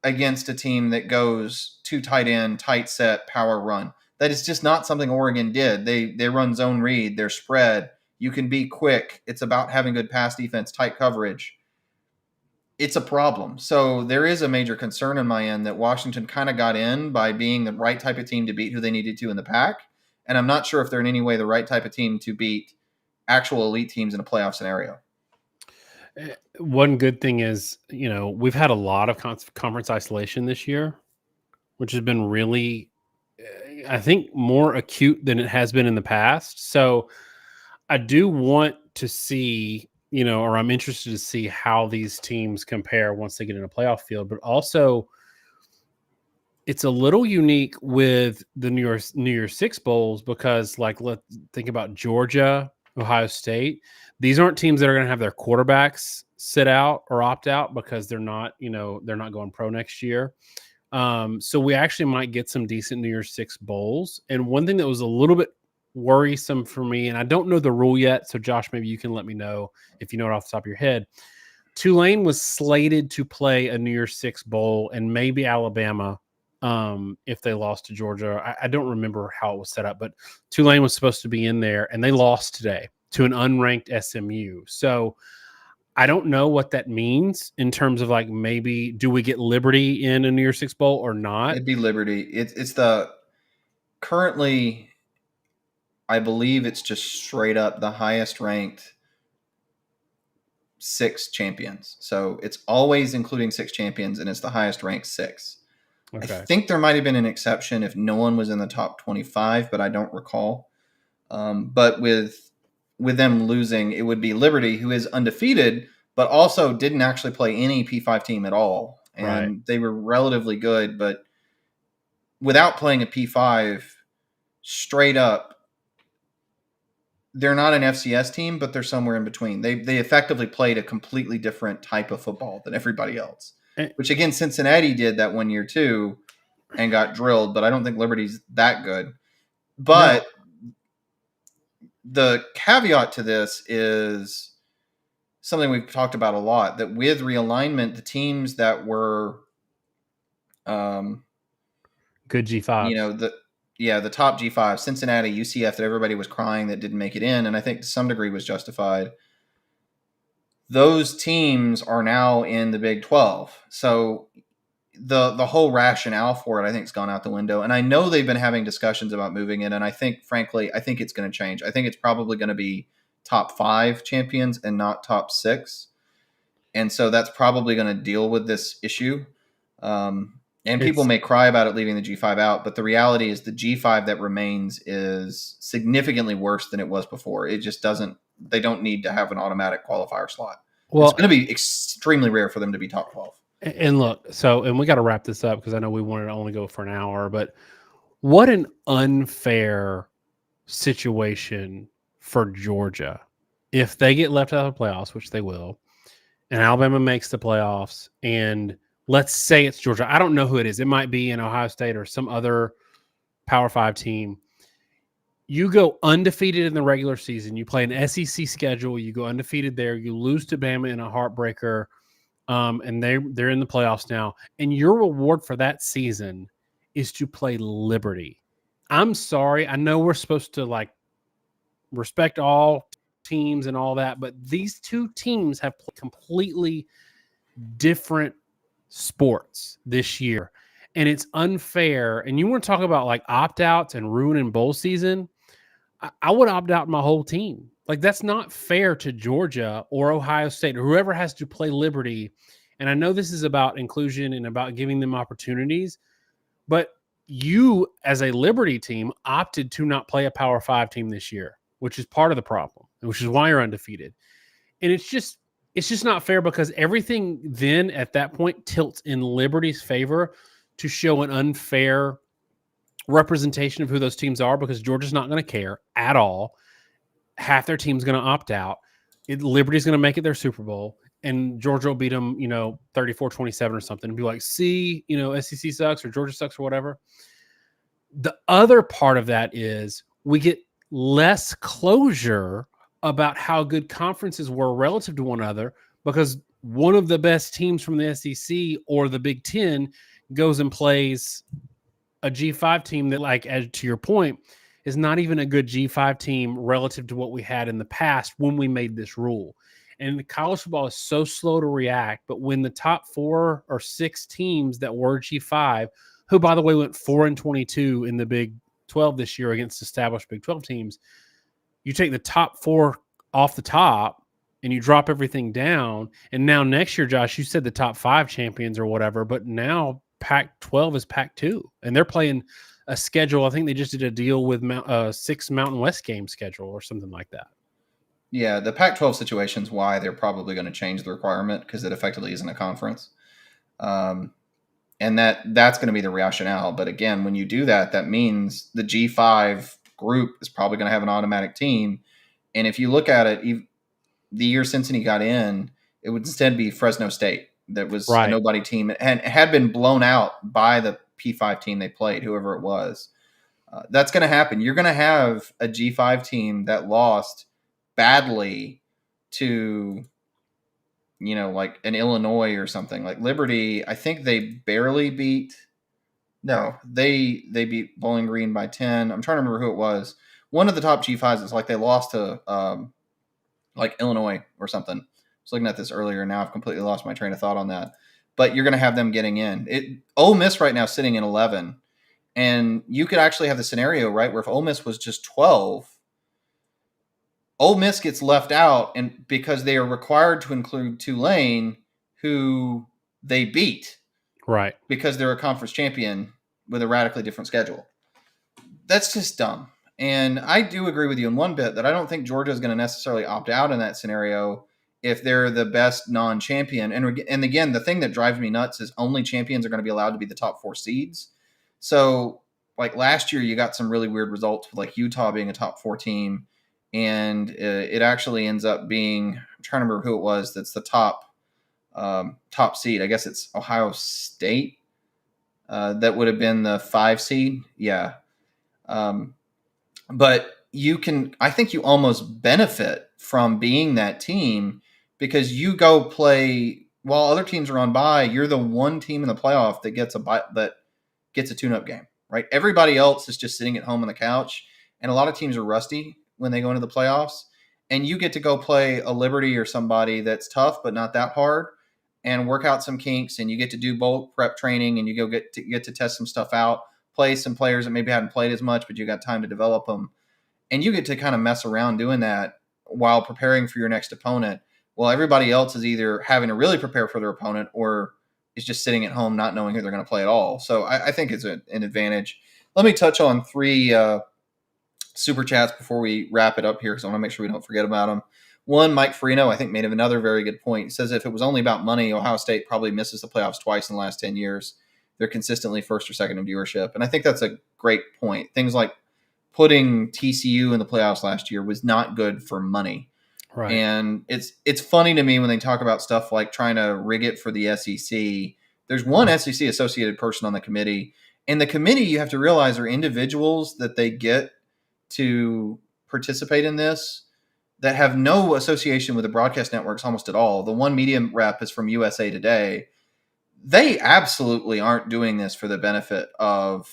against a team that goes too tight end, tight set, power run. That is just not something Oregon did. They run zone read, they're spread. You can be quick. It's about having good pass defense, tight coverage. It's a problem. So there is a major concern in my end that Washington kind of got in by being the right type of team to beat who they needed to in the pack. And I'm not sure if they're in any way the right type of team to beat actual elite teams in a playoff scenario. One good thing is, we've had a lot of conference isolation this year, which has been really, I think, more acute than it has been in the past. So I do want to see, or I'm interested to see how these teams compare once they get in a playoff field. But also, it's a little unique with the New Year's Six bowls because, let's think about Georgia, Ohio State. These aren't teams that are going to have their quarterbacks sit out or opt out because they're not going pro next year. So we actually might get some decent New Year's Six bowls. And one thing that was a little bit worrisome for me, and I don't know the rule yet, so Josh, maybe you can let me know if you know it off the top of your head. Tulane was slated to play a New Year's Six bowl, and maybe Alabama if they lost to Georgia. I don't remember how it was set up, but Tulane was supposed to be in there, and they lost today to an unranked SMU. So I don't know what that means in terms of maybe do we get Liberty in a New Year's Six bowl or not? It'd be Liberty. It's the currently, I believe it's just straight up the highest ranked 6 champions. So it's always including 6 champions, and it's the highest ranked 6. Okay. I think there might have been an exception if no one was in the top 25, but I don't recall. But with them losing, it would be Liberty, who is undefeated, but also didn't actually play any P5 team at all. And right. They were relatively good, but without playing a P5, straight up, they're not an FCS team, but they're somewhere in between. They effectively played a completely different type of football than everybody else, which, again, Cincinnati did that one year too and got drilled, but I don't think Liberty's that good. But the caveat to this is something we've talked about a lot, that with realignment, the teams that were good G5s, the top G5, Cincinnati, UCF, that everybody was crying that didn't make it in, and I think to some degree was justified. Those teams are now in the Big 12. So the whole rationale for it, I think, has gone out the window. And I know they've been having discussions about moving it, and I think, frankly, it's going to change. I think it's probably going to be top 5 champions and not top 6. And so that's probably going to deal with this issue. And people may cry about it leaving the G5 out, but the reality is the G5 that remains is significantly worse than it was before. It just doesn't – they don't need to have an automatic qualifier slot. Well, it's going to be extremely rare for them to be top 12. And look, and we got to wrap this up because I know we wanted to only go for an hour, but what an unfair situation for Georgia. If they get left out of the playoffs, which they will, and Alabama makes the playoffs, and let's say it's Georgia. I don't know who it is. It might be in Ohio State or some other Power 5 team. You go undefeated in the regular season. You play an SEC schedule. You go undefeated there. You lose to Bama in a heartbreaker, and they're in the playoffs now. And your reward for that season is to play Liberty. I'm sorry. I know we're supposed to respect all teams and all that, but these two teams have played completely different sports this year, and it's unfair. And you want to talk about like opt-outs and ruining bowl season? I would opt out my whole team. Like, that's not fair to Georgia or Ohio State or whoever has to play Liberty. And I know this is about inclusion and about giving them opportunities, but you as a Liberty team opted to not play a Power 5 team this year, which is part of the problem, which is why you're undefeated. And it's just not fair, because everything then at that point tilts in Liberty's favor to show an unfair representation of who those teams are, because Georgia's not going to care at all. Half their team's going to opt out. Liberty's going to make it their Super Bowl, and Georgia will beat them, 34-27 or something, and be like, see, SEC sucks or Georgia sucks or whatever. The other part of that is we get less closure about how good conferences were relative to one another, because one of the best teams from the SEC or the Big Ten goes and plays a G5 team that, like, as to your point, is not even a good G5 team relative to what we had in the past when we made this rule. And college football is so slow to react. But when the top 4 or 6 teams that were G5, who, by the way, went 4-22 in the Big 12 this year against established Big 12 teams, you take the top 4 off the top and you drop everything down. And now next year, Josh, you said the top 5 champions or whatever, but now Pac-12 is Pac-2, and they're playing a schedule. I think they just did a deal with 6 Mountain West game schedule or something like that. Yeah, the Pac-12 situation is why they're probably going to change the requirement, because it effectively isn't a conference. And that's going to be the rationale. But again, when you do that, that means the G5 group is probably going to have an automatic team. And if you look at it, the year Cincinnati got in, it would instead be Fresno State. That was a nobody team, and had been blown out by the P5 team they played, whoever it was. That's going to happen. You're going to have a G5 team that lost badly to, like an Illinois or something. Like Liberty, I think they barely beat. No, they beat Bowling Green by 10. I'm trying to remember who it was. One of the top G5s is like they lost to like Illinois or something. I was looking at this earlier. Now I've completely lost my train of thought on that. But you're going to have them getting in. Ole Miss right now sitting in 11. And you could actually have the scenario, right, where if Ole Miss was just 12, Ole Miss gets left out, and because they are required to include Tulane, who they beat. Right. Because they're a conference champion with a radically different schedule. That's just dumb. And I do agree with you in one bit that I don't think Georgia is going to necessarily opt out in that scenario if they're the best non-champion. And again, the thing that drives me nuts is only champions are going to be allowed to be the top 4 seeds. So like last year, you got some really weird results with like Utah being a top 4 team. And it actually ends up being, I'm trying to remember who it was, that's the top seed. I guess it's Ohio State. That would have been the 5 seed. Yeah. But I think you almost benefit from being that team, because you go play while other teams are on bye. You're the one team in the playoff that gets a tune-up game, right? Everybody else is just sitting at home on the couch, and a lot of teams are rusty when they go into the playoffs, and you get to go play a Liberty or somebody that's tough but not that hard, and work out some kinks, and you get to do bowl prep training, and you get to test some stuff out, play some players that maybe haven't played as much, but you got time to develop them, and you get to kind of mess around doing that while preparing for your next opponent. Well, everybody else is either having to really prepare for their opponent or is just sitting at home not knowing who they're going to play at all. So I think it's an advantage. Let me touch on 3 super chats before we wrap it up here, because I want to make sure we don't forget about them. One, Mike Farino, I think, made another very good point. He says if it was only about money, Ohio State probably misses the playoffs twice in the last 10 years. They're consistently first or second in viewership. And I think that's a great point. Things like putting TCU in the playoffs last year was not good for money. Right. And it's funny to me when they talk about stuff like trying to rig it for the SEC. There's one SEC associated person on the committee. And the committee, you have to realize, are individuals that they get to participate in this that have no association with the broadcast networks almost at all. The one media rep is from USA Today. They absolutely aren't doing this for the benefit of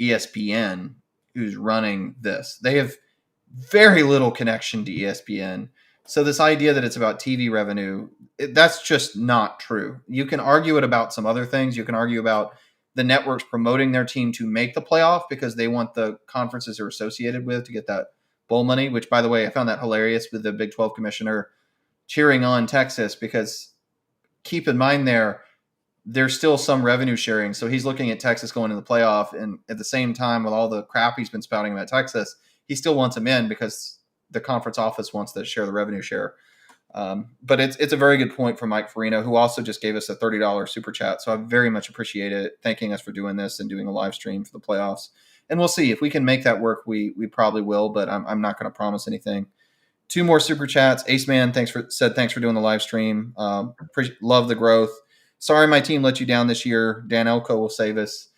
ESPN, who's running this. They have very little connection to ESPN. So this idea that it's about TV revenue, that's just not true. You can argue it about some other things. You can argue about the networks promoting their team to make the playoff because they want the conferences they're associated with to get that bowl money, which, by the way, I found that hilarious with the Big 12 commissioner cheering on Texas because keep in mind there's still some revenue sharing. So he's looking at Texas going to the playoff, and at the same time, with all the crap he's been spouting about Texas, he still wants them in because the conference office wants to share the revenue share. But it's a very good point from Mike Farina, who also just gave us a $30 super chat. So I very much appreciate it, thanking us for doing this and doing a live stream for the playoffs. And we'll see if we can make that work. We probably will, but I'm not going to promise anything. 2 more super chats. Ace Man, thanks for doing the live stream. Love the growth. Sorry, my team let you down this year. Dan Elko will save us.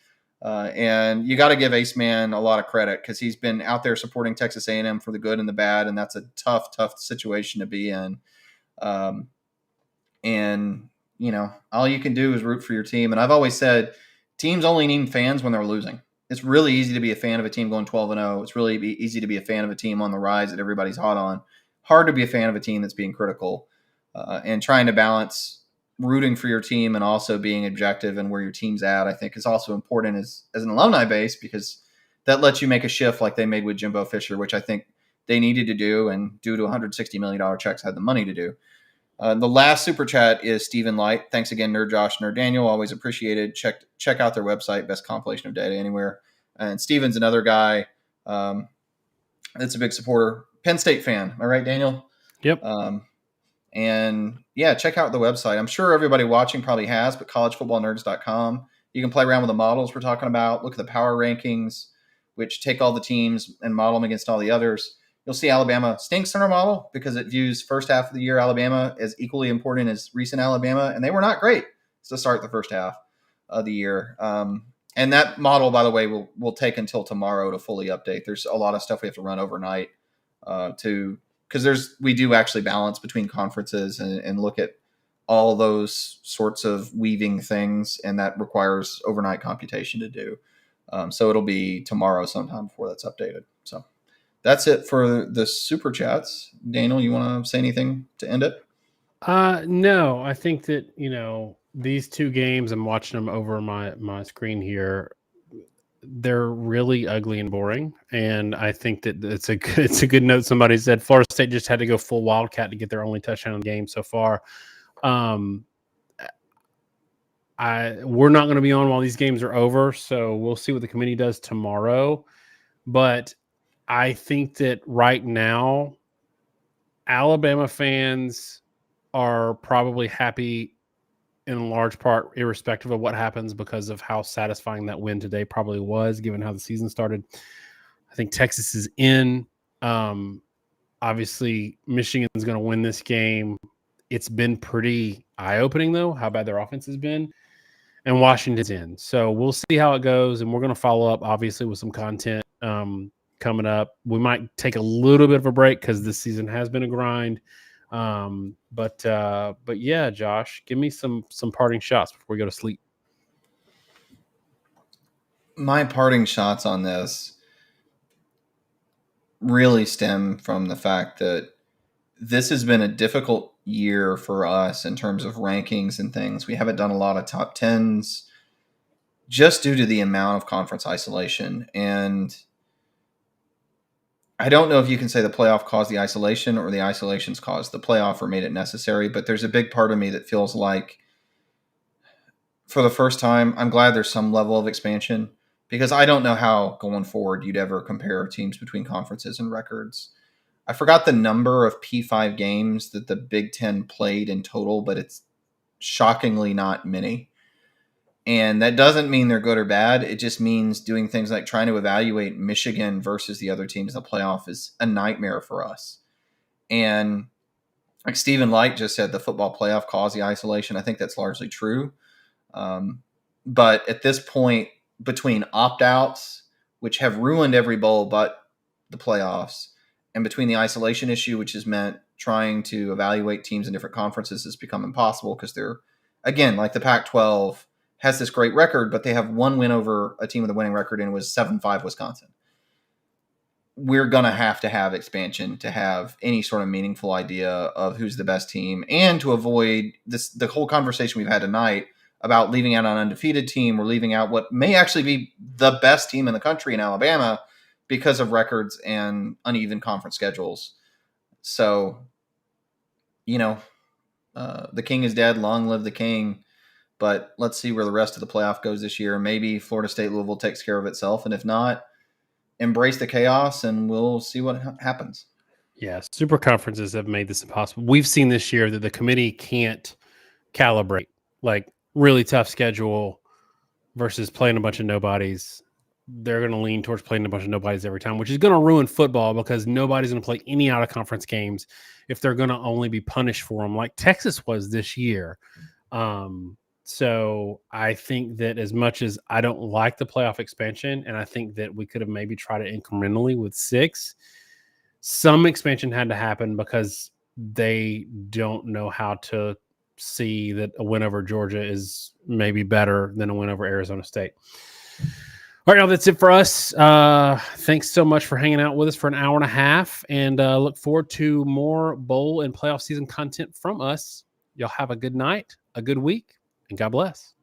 And you got to give Ace Man a lot of credit because he's been out there supporting Texas A&M for the good and the bad, and that's a tough situation to be in. And all you can do is root for your team. And I've always said, teams only need fans when they're losing. It's really easy to be a fan of a team going 12-0. It's really easy to be a fan of a team on the rise that everybody's hot on. Hard to be a fan of a team that's being critical and trying to balance rooting for your team and also being objective and where your team's at. I think is also important as an alumni base because that lets you make a shift like they made with Jimbo Fisher, which I think they needed to do and due to $160 million checks had the money to do. The last super chat is Stephen Light. Thanks again, Nerd Josh, Nerd Daniel. Always appreciated. Check out their website, best compilation of data anywhere. And Stephen's another guy that's a big supporter. Penn State fan. Am I right, Daniel? Yep. And yeah, check out the website. I'm sure everybody watching probably has, but collegefootballnerds.com. You can play around with the models we're talking about. Look at the power rankings, which take all the teams and model them against all the others. You'll see Alabama stinks in our model because it views first half of the year Alabama as equally important as recent Alabama, and they were not great to start the first half of the year. And that model, by the way, will take until tomorrow to fully update. There's a lot of stuff we have to run overnight because we do actually balance between conferences and look at all those sorts of weaving things, and that requires overnight computation to do. So it'll be tomorrow sometime before that's updated. So that's it for the super chats. Daniel, you want to say anything to end it? No, I think that, these 2 games, I'm watching them over my screen here. They're really ugly and boring. And I think that it's a good note. Somebody said Florida State just had to go full Wildcat to get their only touchdown in the game so far. We're not going to be on while these games are over. So we'll see what the committee does tomorrow. But I think that right now, Alabama fans are probably happy in large part, irrespective of what happens, because of how satisfying that win today probably was, given how the season started. I think Texas is in. Obviously, Michigan's going to win this game. It's been pretty eye-opening, though, how bad their offense has been. And Washington's in. So we'll see how it goes, and we're going to follow up, obviously, with some content coming up. We might take a little bit of a break because this season has been a grind. But yeah, Josh, give me some parting shots before we go to sleep. My parting shots on this really stem from the fact that this has been a difficult year for us in terms of rankings and things. We haven't done a lot of top 10s just due to the amount of conference isolation. And I don't know if you can say the playoff caused the isolation or the isolations caused the playoff or made it necessary, but there's a big part of me that feels like for the first time, I'm glad there's some level of expansion because I don't know how going forward you'd ever compare teams between conferences and records. I forgot the number of P5 games that the Big Ten played in total, but it's shockingly not many. And that doesn't mean they're good or bad. It just means doing things like trying to evaluate Michigan versus the other teams in the playoff is a nightmare for us. And like Stephen Light just said, the football playoff caused the isolation. I think that's largely true. But at this point, between opt-outs, which have ruined every bowl but the playoffs, and between the isolation issue, which has meant trying to evaluate teams in different conferences has become impossible because they're, again, like the Pac-12 has this great record, but they have one win over a team with a winning record, and it was 7-5 Wisconsin. we're going to have expansion to have any sort of meaningful idea of who's the best team, and to avoid the whole conversation we've had tonight about leaving out an undefeated team or leaving out what may actually be the best team in the country in Alabama because of records and uneven conference schedules. So, the king is dead. Long live the king. But let's see where the rest of the playoff goes this year. Maybe Florida State Louisville takes care of itself. And if not, embrace the chaos and we'll see what happens. Yeah, super conferences have made this impossible. We've seen this year that the committee can't calibrate, like really tough schedule versus playing a bunch of nobodies. They're going to lean towards playing a bunch of nobodies every time, which is going to ruin football because nobody's going to play any out of conference games if they're going to only be punished for them like Texas was this year. So I think that as much as I don't like the playoff expansion, and I think that we could have maybe tried it incrementally with 6, some expansion had to happen because they don't know how to see that a win over Georgia is maybe better than a win over Arizona State. All right, now that's it for us. Thanks so much for hanging out with us for an hour and a half, and look forward to more bowl and playoff season content from us. Y'all have a good night, a good week, and God bless.